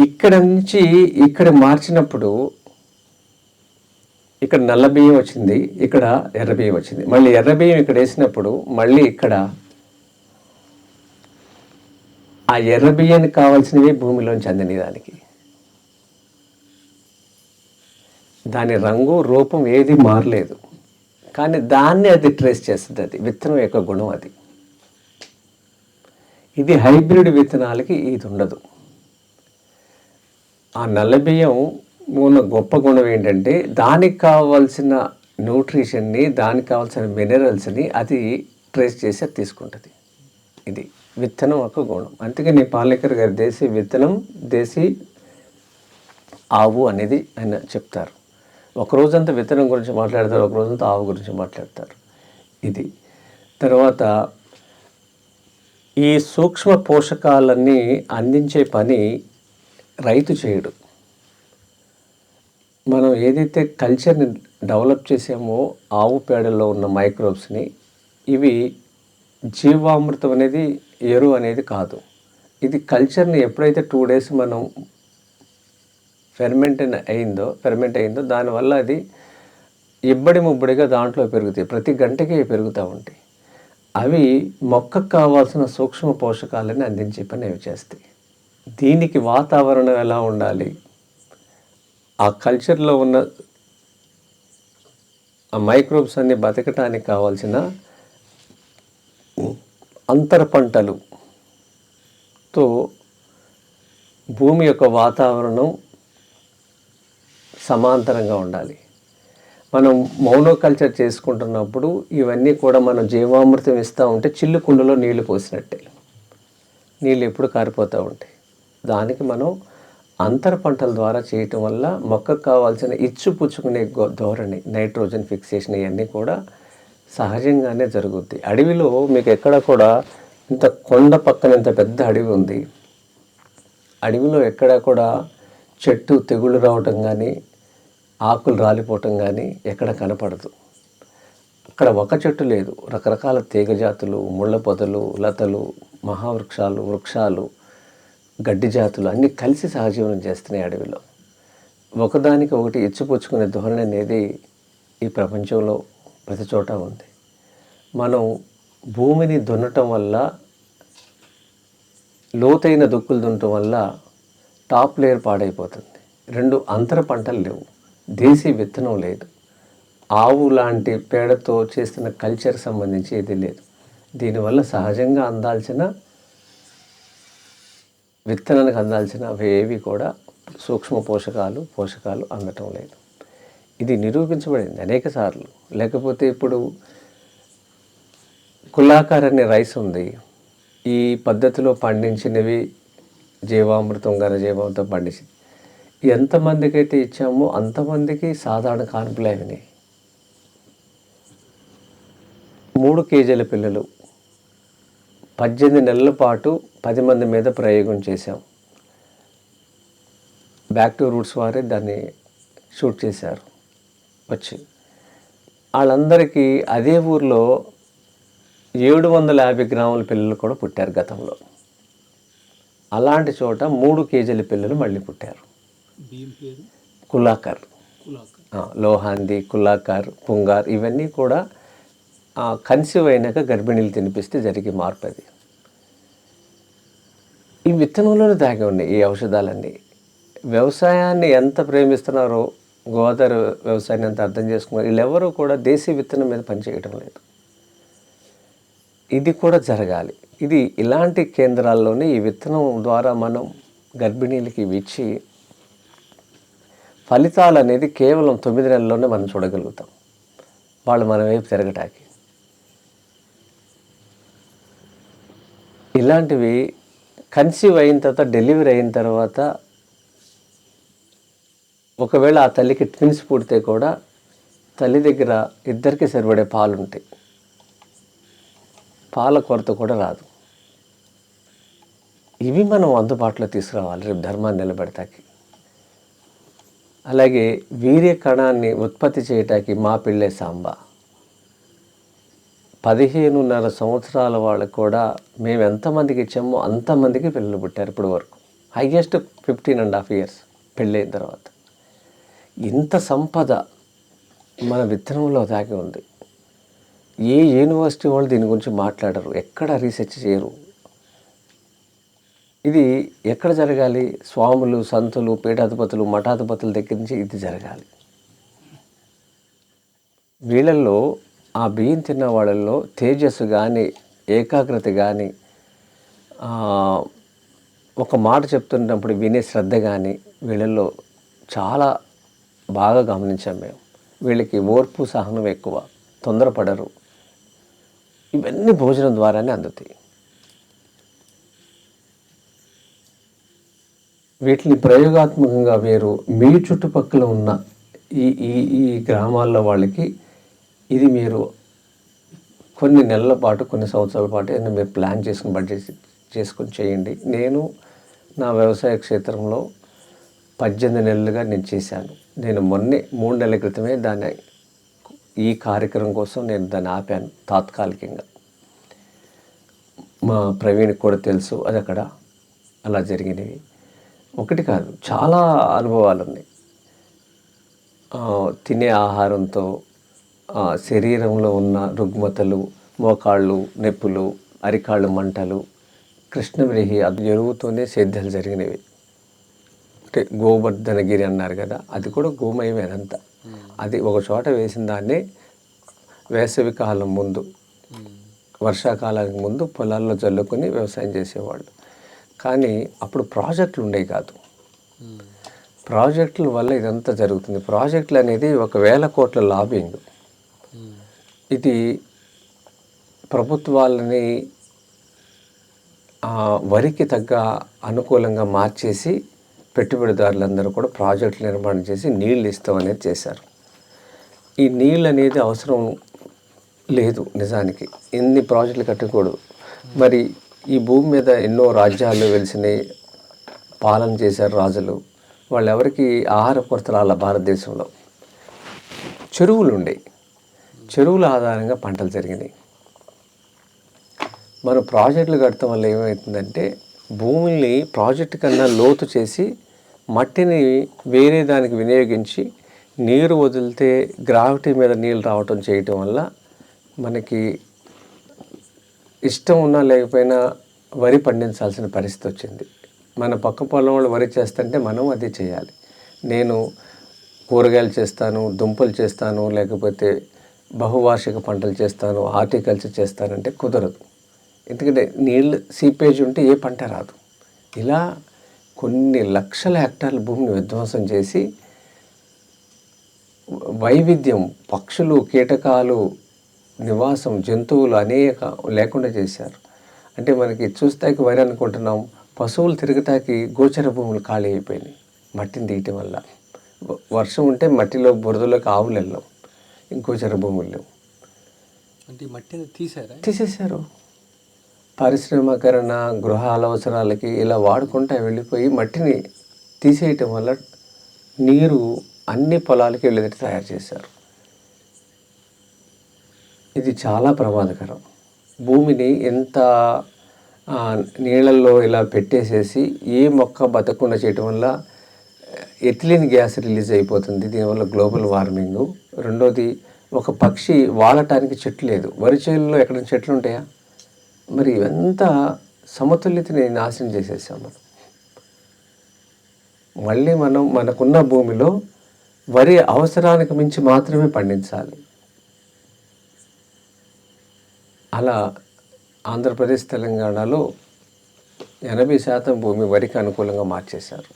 ఇక్కడ నుంచి ఇక్కడ మార్చినప్పుడు ఇక్కడ నల్ల బియ్యం వచ్చింది, ఇక్కడ ఎర్ర బియ్యం వచ్చింది. మళ్ళీ ఎర్ర బియ్యం ఇక్కడ వేసినప్పుడు మళ్ళీ ఇక్కడ ఆ ఎర్ర బియ్యానికి కావాల్సినవి భూమిలోంచి అందని దాని రంగు, రూపం ఏది మారలేదు, కానీ దాన్ని అది ట్రేస్ చేస్తుంది. అది విత్తనం యొక్క గుణం. అది ఇది హైబ్రిడ్ విత్తనాలకి ఇది ఉండదు. ఆ నల్ల బియ్యం ఉన్న గొప్ప గుణం ఏంటంటే, దానికి కావాల్సిన న్యూట్రిషన్ని, దానికి కావాల్సిన మినరల్స్ని అది ట్రేస్ చేసి అది తీసుకుంటుంది. ఇది విత్తనం ఒక గుణం. అందుకని పాలేకర్ గారు దేశీ విత్తనం, దేశీ ఆవు అనేది ఆయన చెప్తారు. ఒకరోజంతా విత్తనం గురించి మాట్లాడతారు, ఒక రోజంతా ఆవు గురించి మాట్లాడతారు. ఇది తర్వాత ఈ సూక్ష్మ పోషకాలన్నీ అందించే పని రైతు చేయడు. మనం ఏదైతే కల్చర్ని డెవలప్ చేసామో ఆవు పేడల్లో ఉన్న మైక్రోబ్స్ని, ఇవి జీవామృతం అనేది ఎరువు అనేది కాదు. ఇది కల్చర్ని ఎప్పుడైతే 2 days మనం ఫెర్మెంట్ అయిందో దానివల్ల అది ఇబ్బడి ముబ్బడిగా దాంట్లో పెరుగుతాయి. ప్రతి గంటకి పెరుగుతూ ఉంటాయి. అవి మొక్కకు కావాల్సిన సూక్ష్మ పోషకాలని అందించే పని అవి చేస్తాయి. దీనికి వాతావరణం ఎలా ఉండాలి, ఆ కల్చర్లో ఉన్న ఆ మైక్రోబ్స్ అన్ని బతకటానికి కావాల్సిన అంతర పంటలుతో భూమి యొక్క వాతావరణం సమాంతరంగా ఉండాలి. మనం మోనోకల్చర్ చేసుకుంటున్నప్పుడు ఇవన్నీ కూడా మనం జీవామృతం ఇస్తూ ఉంటే చిల్లు కుండలో నీళ్లు పోసినట్టే, నీళ్ళు ఎప్పుడు కారిపోతూ ఉంటాయి. దానికి మనం అంతర పంటల ద్వారా చేయటం వల్ల మొక్కకు కావాల్సిన ఇచ్చు పుచ్చుకునే ధోరణి, నైట్రోజన్ ఫిక్సేషన్ ఇవన్నీ కూడా సహజంగానే జరుగుద్ది. అడవిలో మీకు ఎక్కడ కూడా ఇంత కొండ పక్కన ఇంత పెద్ద అడవి ఉంది, అడవిలో ఎక్కడ కూడా చెట్టు తెగుళ్ళు రావటం కానీ ఆకులు రాలిపోవటం కానీ ఎక్కడ కనపడదు. అక్కడ ఒక చెట్టు లేదు, రకరకాల తీగ జాతులు, ముళ్ళ పొదలు, లతలు, మహావృక్షాలు, వృక్షాలు, గడ్డి జాతులు అన్నీ కలిసి సహజీవనం చేస్తున్నాయి అడవిలో. ఒకదానికి ఒకటి ఇచ్చిపుచ్చుకునే ధోరణి అనేది ఈ ప్రపంచంలో ప్రతి చోట ఉంది. మనం భూమిని దున్నటం వల్ల, లోతైన దుక్కులు దున్నటం వల్ల టాప్ లేయర్ పాడైపోతుంది. 2 అంతర పంటలు లేవు, దేశీ విత్తనం లేదు, ఆవు లాంటి పేడతో చేస్తున్న కల్చర్ సంబంధించి ఏది లేదు. దీనివల్ల సహజంగా అందాల్సిన విత్తనానికి అందాల్సినవి ఏవి కూడా సూక్ష్మ పోషకాలు అందటం లేదు. ఇది నిరూపించబడింది అనేక సార్లు. లేకపోతే ఇప్పుడు కులాకార్ అనే రైస్ ఉంది. ఈ పద్ధతిలో పండించినవి జీవామృతం ఘనజీవామృతం పండించి ఎంతమందికి అయితే ఇచ్చామో అంతమందికి సాధారణ కాన్పులే అయినాయి. 3 కేజీల పిల్లలు 18 నెలల పాటు 10 మంది మీద ప్రయోగం చేశాం. బ్యాక్ టు రూట్స్ వారే దాన్ని షూట్ చేశారు వచ్చి. వాళ్ళందరికీ అదే ఊర్లో 750 గ్రాముల పిల్లలు కూడా పుట్టారు గతంలో. అలాంటి చోట 3 కేజీల పిల్లలు మళ్ళీ పుట్టారు. బియ్యం పేరు కులాకర్, కులాకర్. లోహాంది, కులాకర్, పుంగార్ ఇవన్నీ కూడా కన్సీవ్ అయినాక గర్భిణీలు తినిపిస్తే జరిగే మార్పు అది. ఈ విత్తనంలోనే దాగి ఉన్నాయి ఈ ఔషధాలన్నీ. వ్యవసాయాన్ని ఎంత ప్రేమిస్తున్నారో, గోదావరి వ్యవసాయాన్ని ఎంత అర్థం చేసుకున్నారు, వీళ్ళెవరూ కూడా దేశీ విత్తనం మీద పనిచేయటం లేదు. ఇది కూడా జరగాలి. ఇది ఇలాంటి కేంద్రాల్లోనే ఈ విత్తనం ద్వారా మనం గర్భిణీలకి ఇచ్చి ఫలితాలు అనేది కేవలం 9 నెలల్లోనే మనం చూడగలుగుతాం. వాళ్ళు మన వైపు తిరగటానికి. ఇలాంటివి కన్సీవ్ అయిన తర్వాత, డెలివరీ అయిన తర్వాత ఒకవేళ ఆ తల్లికి ట్విన్స్ పుడితే కూడా తల్లి దగ్గర ఇద్దరికి సరిపడే పాలు ఉంటాయి. పాల కొరత కూడా రాదు. ఇవి మనం అందుబాటులో తీసుకురావాలి రేపు ధర్మాన్ని నిలబెడతాకి. అలాగే వీర్య కణాన్ని ఉత్పత్తి చేయటానికి మా పిల్లే సాంబా 15.5 సంవత్సరాల వాళ్ళకు కూడా మేము ఎంతమందికి ఇచ్చామో అంతమందికి పిల్లలు పుట్టారు ఇప్పటి వరకు. హైయెస్ట్ 15.5 years పెళ్ళైన తర్వాత. ఇంత సంపద మన విత్తనంలో దాగి ఉంది. ఏ యూనివర్సిటీ వాళ్ళు దీని గురించి మాట్లాడరు, ఎక్కడ రీసెర్చ్ చేయరు. ఇది ఎక్కడ జరగాలి? స్వాములు, సంతులు, పీఠాధిపతులు, మఠాధిపతుల దగ్గర నుంచి ఇది జరగాలి. వీళ్ళల్లో ఆ బియ్యం తిన్న వాళ్ళల్లో తేజస్సు కానీ, ఏకాగ్రత కానీ, ఒక మాట చెప్తున్నప్పుడు వినే శ్రద్ధ కానీ వీళ్ళల్లో చాలా బాగా గమనించాం మేము. వీళ్ళకి ఓర్పు, సహనం ఎక్కువ, తొందరపడరు. ఇవన్నీ భోజనం ద్వారానే అందుతాయి. వీటిని ప్రయోగాత్మకంగా మీరు మీ చుట్టుపక్కల ఉన్న ఈ ఈ ఈ గ్రామాల్లో వాళ్ళకి ఇది మీరు కొన్ని నెలల పాటు, కొన్ని సంవత్సరాల పాటు ఏదైనా మీరు ప్లాన్ చేసుకుని బడ్జెట్ చేసుకొని చేయండి. నేను నా వ్యవసాయ క్షేత్రంలో 18 నెలలుగా నేను చేశాను. నేను మొన్నే 3 నెలల క్రితమే దాన్ని ఈ కార్యక్రమం కోసం నేను దాన్ని ఆపాను తాత్కాలికంగా. మా ప్రవీణ్కి కూడా తెలుసు అది అక్కడ అలా జరిగినవి. ఒకటి కాదు, చాలా అనుభవాలు ఉన్నాయి. తినే ఆహారంతో శరీరంలో ఉన్న రుగ్మతలు, మోకాళ్ళు నొప్పులు, అరికాళ్ళు మంటలు, కృష్ణవ్రీహి అది ఎరువుతోనే సేద్యాలు జరిగినవి. అంటే గోవర్ధనగిరి అన్నారు కదా, అది కూడా గోమయమే అదంతా. అది ఒక చోట వేసిన దాన్నే వేసవి కాలం ముందు, వర్షాకాలానికి ముందు పొలాల్లో చల్లుకొని వ్యవసాయం చేసేవాళ్ళు. కానీ అప్పుడు ప్రాజెక్టులు ఉండేవి కాదు. ప్రాజెక్టుల వల్ల ఇదంతా జరుగుతుంది. ప్రాజెక్టులు అనేది 1,000 కోట్ల లాబింగ్. ఇది ప్రభుత్వాలని వరికి తగ్గ అనుకూలంగా మార్చేసి పెట్టుబడిదారులందరూ కూడా ప్రాజెక్టులు నిర్మాణం చేసి నీళ్ళు ఇస్తాం అనేది చేశారు. ఈ నీళ్ళు అనేది అవసరం లేదు నిజానికి, ఎన్ని ప్రాజెక్టులు కట్టకూడదు. మరి ఈ భూమి మీద ఎన్నో రాజ్యాలు వెలిసినాయి, పాలన చేశారు రాజులు. వాళ్ళు ఎవరికి ఆహార కొరత రాల. భారతదేశంలో చెరువులు ఉండేవి, చెరువుల ఆధారంగా పంటలు జరిగినాయి. మనం ప్రాజెక్టులు కట్టడం వల్ల ఏమవుతుందంటే భూముల్ని ప్రాజెక్టు కన్నా లోతు చేసి మట్టిని వేరే దానికి వినియోగించి నీరు వదిలితే గ్రావిటీ మీద నీళ్ళు రావటం చేయటం వల్ల మనకి ఇష్టం ఉన్నా లేకపోయినా వరి పండించాల్సిన పరిస్థితి వచ్చింది. మన పక్క పొలం వాళ్ళు వరి చేస్తుంటే మనం అది చేయాలి. నేను కూరగాయలు చేస్తాను, దుంపలు చేస్తాను, లేకపోతే బహువార్షిక పంటలు చేస్తాను, హార్టికల్చర్ చేస్తానంటే కుదరదు. ఎందుకంటే నీళ్ళు సీపేజ్ ఉంటే ఏ పంట రాదు. ఇలా కొన్ని లక్షల హెక్టార్ల భూమిని విధ్వంసం చేసి వైవిధ్యం, పక్షులు, కీటకాలు నివాసం, జంతువులు అనేక లేకుండా చేశారు. అంటే మనకి చూస్తాకి వరి అనుకుంటున్నాం, పశువులు తిరుగుతాకి గోచర భూములు ఖాళీ అయిపోయినాయి మట్టిని తీయటం వల్ల. వర్షం ఉంటే మట్టిలో బురదలోకి ఆవులు వెళ్ళాం, గోచర భూముల్లో అంటే ఈ మట్టిని తీసేశారు. పారిశ్రామికరణ, గృహాల అవసరాలకి ఇలా వాడుకుంటూ వెళ్ళిపోయి మట్టిని తీసేయటం వల్ల నీరు అన్ని పొలాలకి వెళ్ళేటట్టు తయారు చేశారు. ఇది చాలా ప్రమాదకరం. భూమిని ఎంత నీళ్ళల్లో ఇలా పెట్టేసేసి ఏ మొక్క బతకకుండా చేయటం వల్ల ఎథిలిన్ గ్యాస్ రిలీజ్ అయిపోతుంది. దీనివల్ల గ్లోబల్ వార్మింగు. రెండోది, ఒక పక్షి వాలటానికి చెట్లు లేదు. వరి చేనులో ఎక్కడ చెట్లు ఉంటాయా? మరి ఇవంతా సమతుల్యతని నాశనం చేసేసాం మనం. మళ్ళీ మనం మనకున్న భూమిలో వరి అవసరానికి మించి మాత్రమే పండించాలి. అలా ఆంధ్రప్రదేశ్, తెలంగాణలో 80% భూమి వరికి అనుకూలంగా మార్చేశారు.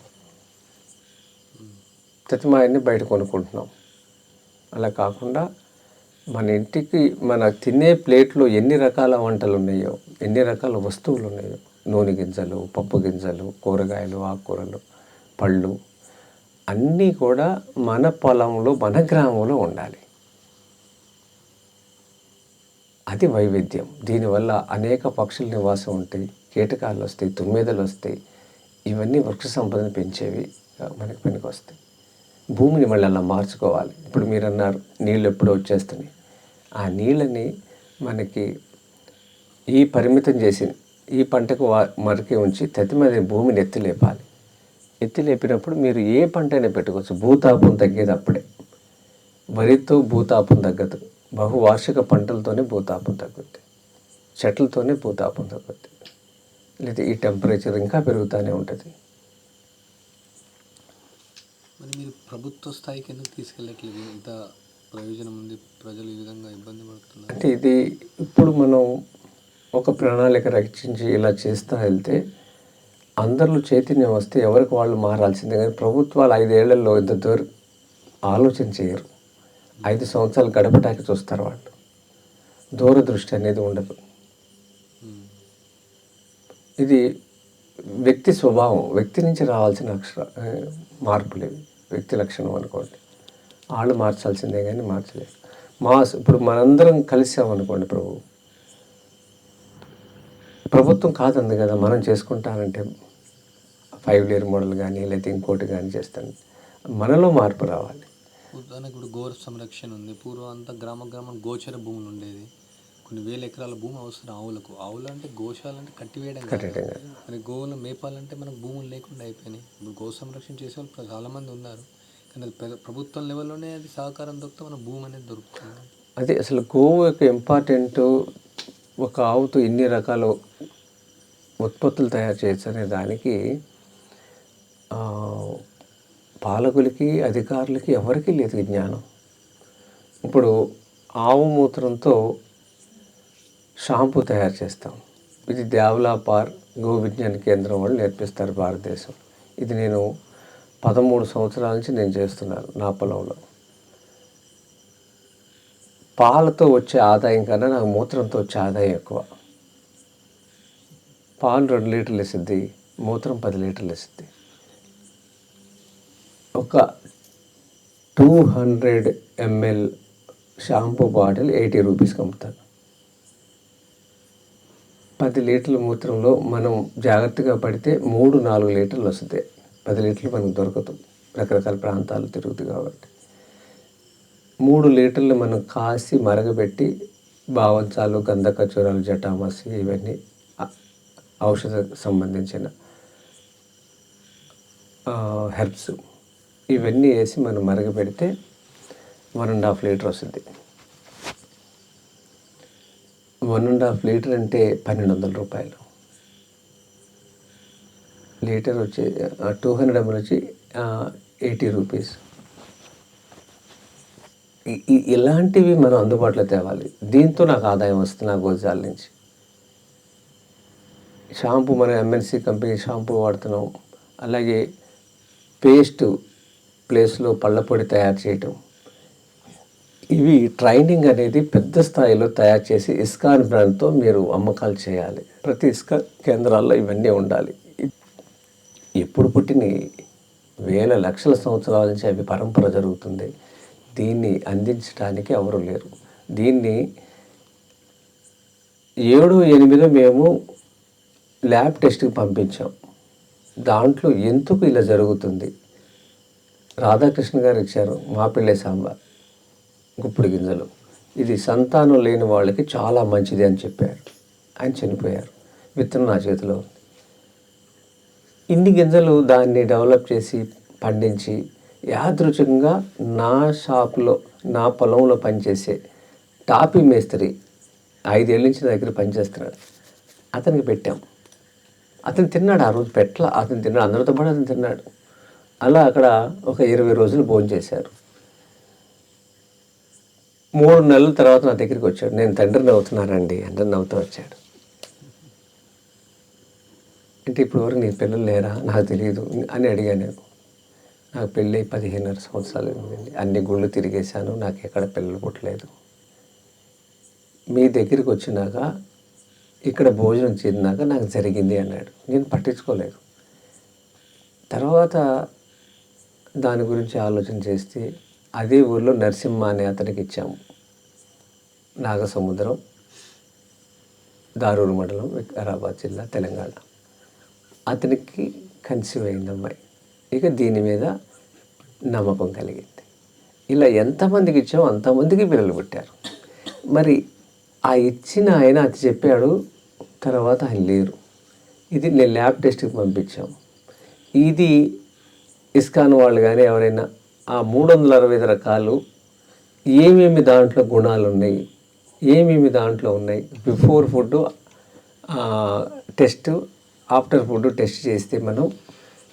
ప్రతిమాయాన్ని బయట కొనుక్కుంటున్నాం. అలా కాకుండా మన ఇంటికి మన తినే ప్లేట్లో ఎన్ని రకాల వంటలు ఉన్నాయో, ఎన్ని రకాల వస్తువులు ఉన్నాయో, నూనె గింజలు, పప్పు గింజలు, కూరగాయలు, ఆకుకూరలు, పళ్ళు అన్నీ కూడా మన పొలంలో, మన గ్రామంలో ఉండాలి. అది వైవిధ్యం. దీనివల్ల అనేక పక్షుల నివాసం ఉంటాయి, కీటకాలు వస్తాయి, తుమ్మెదలు వస్తాయి. ఇవన్నీ వృక్ష సంపదను పెంచేవి మనకి పనికి వస్తాయి. భూమిని మళ్ళీ అలా మార్చుకోవాలి. ఇప్పుడు మీరు అన్నారు నీళ్ళు ఎప్పుడో వచ్చేస్తున్నాయి. ఆ నీళ్ళని మనకి ఈ పరిమితం చేసి ఈ పంటకు మరికి ఉంచి తదిమీద భూమిని ఎత్తిలేపాలి. ఎత్తిలేపినప్పుడు మీరు ఏ పంట అయినా పెట్టుకోవచ్చు. భూతాపం తగ్గేది అప్పుడే. వరితో భూతాపం తగ్గదు. బహువార్షిక పంటలతోనే భూతాపం తగ్గుద్ది, చెట్లతోనే భూతాపం తగ్గుద్ది. లేదా ఈ టెంపరేచర్ ఇంకా పెరుగుతూనే ఉంటుంది. మరి మీరు ప్రభుత్వ స్థాయికి ఎందుకు తీసుకెళ్ళట్లేదు? ఇంత ప్రయోజనం ఉంది, ప్రజలు ఈ విధంగా ఇబ్బంది పడుతున్నారు. అంటే ఇది ఇప్పుడు మనం ఒక ప్రణాళిక రచించి ఇలా చేస్తూ వెళ్తే అందరిలో చైతన్యం వస్తే ఎవరికి వాళ్ళు మారాల్సిందే. కానీ ప్రభుత్వాలు 5 ఏళ్లలో ఇంత దూరం ఆలోచన చేయరు. 5 సంవత్సరాలు గడపటానికి చూస్తారు వాళ్ళు. దూరదృష్టి అనేది ఉండదు. ఇది వ్యక్తి స్వభావం, వ్యక్తి నుంచి రావాల్సిన మార్పులు ఇవి. వ్యక్తి లక్షణం అనుకోండి. వాళ్ళు మార్చాల్సిందే కానీ మార్చలేదు. ఇప్పుడు మనందరం కలిసామనుకోండి, ప్రభుత్వం కాదంది కదా మనం చేసుకుంటానంటే 5 లేయర్ మోడల్ కానీ లేకపోతే ఇంకోటి కానీ చేస్తాను. మనలో మార్పు రావాలి. ఉదాహరణకు ఇప్పుడు గోర సంరక్షణ ఉంది. పూర్వం అంతా గ్రామం గోచర భూములు ఉండేది. కొన్ని వేల ఎకరాల భూమి అవసరం ఆవులకు. ఆవులు అంటే గోశాలంటే కట్టివేయడం కాదు. మరి గోవులు మేపాలంటే మనకు భూములు లేకుండా అయిపోయినాయి. ఇప్పుడు గో సంరక్షణ చేసే వాళ్ళు చాలామంది ఉన్నారు. కానీ అది ప్రభుత్వం లెవెల్లోనే అది సహకారం దొరికితే మన భూమి అనేది దొరుకుతుంది. అదే అసలు గోవు యొక్క ఇంపార్టెంట్. ఒక ఆవుతో ఇన్ని రకాల ఉత్పత్తులు తయారు చేయొచ్చు అనే దానికి పాలకులకి, అధికారులకి ఎవరికీ లేదు జ్ఞానం. ఇప్పుడు ఆవు మూత్రంతో షాంపూ తయారు చేస్తాం. ఇది దేవలాపార్ గో విజ్ఞాన కేంద్రం వాళ్ళు నేర్పిస్తారు భారతదేశం. ఇది నేను 13 సంవత్సరాల నుంచి నేను చేస్తున్నాను నా పొలంలో. పాలతో వచ్చే ఆదాయం కన్నా నాకు మూత్రంతో వచ్చే ఆదాయం ఎక్కువ. పాలు 2 లీటర్లు వేసిద్ది, మూత్రం 10 లీటర్లు వేసిద్ది. ఒక 200 ml షాంపూ బాటిల్ 80 రూపీస్కి అమ్ముతాను. 10 లీటర్ల మూత్రంలో మనం జాగ్రత్తగా పడితే 3-4 లీటర్లు వస్తాయి. 10 లీటర్లు మనకు దొరకదు, రకరకాల ప్రాంతాలు తిరుగుతుంది కాబట్టి. 3 లీటర్లు మనం కాసి మరగబెట్టి బావంచాలు, గంధకచూరాలు, జటామసి ఇవన్నీ ఔషధ సంబంధించిన హెర్బ్స్ ఇవన్నీ వేసి మనం మరగబెడితే 1.5 లీటర్ వస్తుంది. 1.5 లీటర్ అంటే 1200 రూపాయలు. లీటర్ వచ్చి 200 ml వచ్చి 80 రూపీస్. ఇలాంటివి మనం అందుబాటులో తేవాలి. దీంతో నాకు ఆదాయం వస్తుంది నా గోశాల నుంచి. షాంపూ మనం ఎంఎన్సి కంపెనీ షాంపూ వాడుతున్నాం. అలాగే పేస్ట్ ప్లేస్లో పళ్ళ పొడి తయారు చేయటం. ఇవి ట్రైనింగ్ అనేది పెద్ద స్థాయిలో తయారు చేసి ఇస్కాన్ బ్రాండ్తో మీరు అమ్మకాలు చేయాలి. ప్రతి ఇస్కాన్ కేంద్రాల్లో ఇవన్నీ ఉండాలి. ఎప్పుడు పుట్టిన వేల లక్షల సంవత్సరాల నుంచి అవి పరంపర జరుగుతుంది. దీన్ని అందించడానికి ఎవరు లేరు. దీన్ని 7, 8 మేము ల్యాబ్ టెస్ట్కి పంపించాం. దాంట్లో ఎందుకు ఇలా జరుగుతుంది, రాధాకృష్ణ గారు ఇచ్చారు మాపిళ్ళే సాంబార్, గుప్పుడు గింజలు, ఇది సంతానం లేని వాళ్ళకి చాలా మంచిది అని చెప్పారు. ఆయన చనిపోయారు. విత్తనం నా చేతిలో ఉంది. ఇన్ని గింజలు దాన్ని డెవలప్ చేసి పండించి యాదృచ్ఛికంగా నా షాప్లో నా పొలంలో పనిచేసే టాపీ మేస్త్రి 5 ఏళ్ళ నుంచి నా దగ్గర పనిచేస్తున్నాడు. అతనికి పెట్టాం. అతను తిన్నాడు. ఆ రోజు పెట్టల, అతను తిన్నాడు. అందరితో పాటు అతను తిన్నాడు. అలా అక్కడ ఒక 20 రోజులు భోజనం చేశారు. 3 నెలల తర్వాత నా దగ్గరికి వచ్చాడు. నేను తండ్రిని అవుతున్నానండి అంటే నవ్వుతూ వచ్చాడు. అంటే ఇప్పటివరకు నీ పిల్లలు లేరా, నాకు తెలియదు అని అడిగాను. నేను నాకు పెళ్ళి 15 సంవత్సరాలు అయిందండి. అన్ని గుళ్ళు తిరిగేశాను, నాకు ఎక్కడ పిల్లలు పుట్టలేదు. మీ దగ్గరికి వచ్చినాక ఇక్కడ భోజనం చేరినాక నాకు జరిగింది అన్నాడు. నేను పట్టించుకోలేదు. తర్వాత దాని గురించి ఆలోచన చేస్తే అదే ఊర్లో నరసింహ అనే అతనికి ఇచ్చాము. నాగసముద్రం, దారూరు మండలం, వికారాబాద్ జిల్లా, తెలంగాణ. అతనికి కన్సీవ్ అయింది అమ్మాయి. ఇక దీని మీద నమ్మకం కలిగింది. ఇలా ఎంతమందికి ఇచ్చామో అంతమందికి పిల్లలు పుట్టారు. మరి ఆ ఇచ్చిన ఆయన అది చెప్పాడు. తర్వాత ఆయన లేరు. ఇది నేను ల్యాబ్ టెస్ట్కి పంపించాము. ఇది ఇస్కాన్ వాళ్ళు కానీ ఎవరైనా ఆ 365 రకాలు ఏమేమి దాంట్లో గుణాలు ఉన్నాయి, ఏమేమి దాంట్లో ఉన్నాయి, before food test, after food test చేస్తే మనం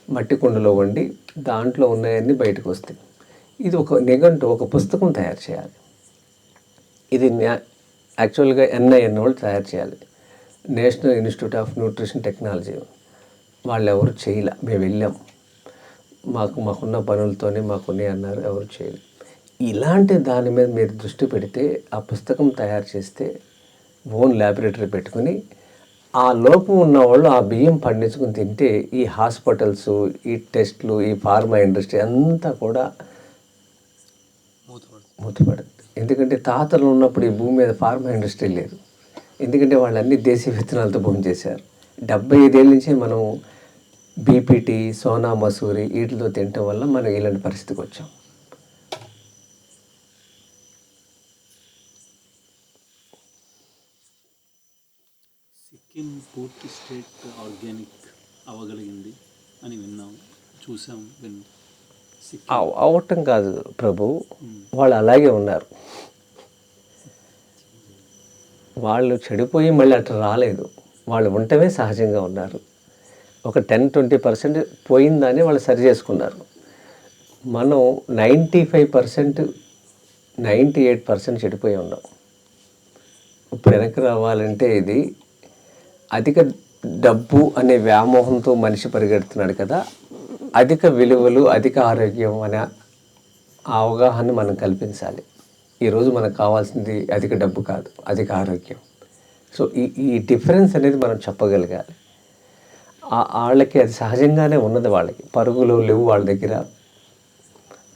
మట్టి కుండలో వండి దాంట్లో ఉన్నాయన్నీ బయటకు వస్తాయి. ఇది ఒక నిఘంటు, ఒక పుస్తకం తయారు చేయాలి. ఇది యాక్చువల్గా NIN వాళ్ళు తయారు చేయాలి. National institute of nutrition technology. వాళ్ళు ఎవరు చేయలే. మేము వెళ్ళాం. మాకున్న పనులతోనే మాకున్నాయి అన్నారు. ఎవరు చేయలేదు. ఇలాంటి దాని మీద మీరు దృష్టి పెడితే ఆ పుస్తకం తయారు చేస్తే ఓన్ ల్యాబొరేటరీ పెట్టుకుని ఆ లోపం ఉన్నవాళ్ళు ఆ బియ్యం పండించుకుని తింటే ఈ హాస్పిటల్స్, ఈ టెస్ట్లు, ఈ ఫార్మా ఇండస్ట్రీ అంతా కూడా మూతపడుతుంది. ఎందుకంటే తాతలు ఉన్నప్పుడు ఈ భూమి మీద ఫార్మా ఇండస్ట్రీ లేదు. ఎందుకంటే వాళ్ళన్నీ దేశీయ విత్తనాలతో భూమి చేశారు. 75 ఏళ్ళ నుంచి మనం బీపీటీ, సోనా మసూరి వీటితో తినటం వల్ల మనం ఇలాంటి పరిస్థితికి వచ్చాం. సిక్కిం పూర్తి స్టేట్ ఆర్గానిక్ అవ్వగలిగింది అని విన్నాం, చూసాం, అవటం కాదు ప్రభు, వాళ్ళు అలాగే ఉన్నారు. వాళ్ళు చెడిపోయి మళ్ళీ అట్లా రాలేదు. వాళ్ళు ఉండటమే సహజంగా ఉన్నారు. ఒక 10-20% పోయిందని వాళ్ళు సరి చేసుకున్నారు. మనం 95%, 98% చెడిపోయి ఉన్నాం. ఇప్పుడు వెనక్కి రావాలంటే ఇది అధిక డబ్బు అనే వ్యామోహంతో మనిషి పరిగెడుతున్నాడు కదా, అధిక విలువలు, అధిక ఆరోగ్యం అనే అవగాహన మనం కల్పించాలి. ఈరోజు మనకు కావాల్సింది అధిక డబ్బు కాదు, అధిక ఆరోగ్యం. సో ఈ డిఫరెన్స్ అనేది మనం చెప్పగలగాలి. వాళ్ళకి అది సహజంగానే ఉన్నది. వాళ్ళకి పరుగులు లేవు. వాళ్ళ దగ్గర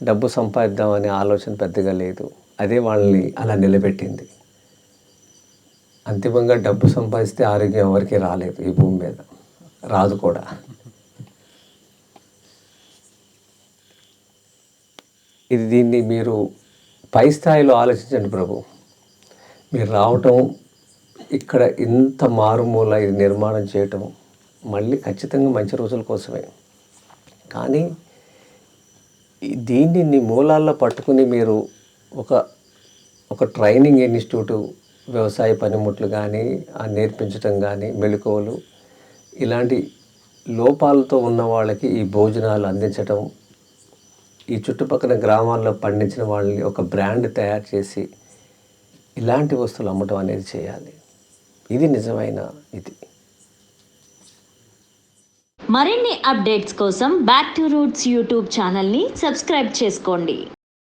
డబ్బు సంపాదిద్దామనే ఆలోచన పెద్దగా లేదు. అదే వాళ్ళని అలా నిలబెట్టింది. అంతిమంగా డబ్బు సంపాదిస్తే ఆరోగ్యం ఎవరికి రాలేదు, ఈ భూమి మీద రాదు కూడా. దీన్ని మీరు పై స్థాయిలో ఆలోచించండి ప్రభు. మీరు రావటం, ఇక్కడ ఇంత మారుమూల ఇది నిర్మాణం చేయటం మళ్ళీ ఖచ్చితంగా మంచి రోజుల కోసమే. కానీ దీన్ని మూలాల్లో పట్టుకుని మీరు ఒక ట్రైనింగ్ ఇన్స్టిట్యూటు, వ్యవసాయ పనిముట్లు కానీ నేర్పించటం కానీ, మెళకువలు, ఇలాంటి లోపాలతో ఉన్న వాళ్ళకి ఈ భోజనాలు అందించటం ఈ చుట్టుపక్కల గ్రామాల్లో పండించిన వాళ్ళని ఒక బ్రాండ్ తయారు చేసి ఇలాంటి వస్తువులు అమ్మటం అనేది చేయాలి. ఇది నిజమైన ఇది. మరిన్ని అప్డేట్స్ కోసం బ్యాక్ టు రూట్స్ యూట్యూబ్ ఛానల్ని సబ్స్క్రైబ్ చేసుకోండి.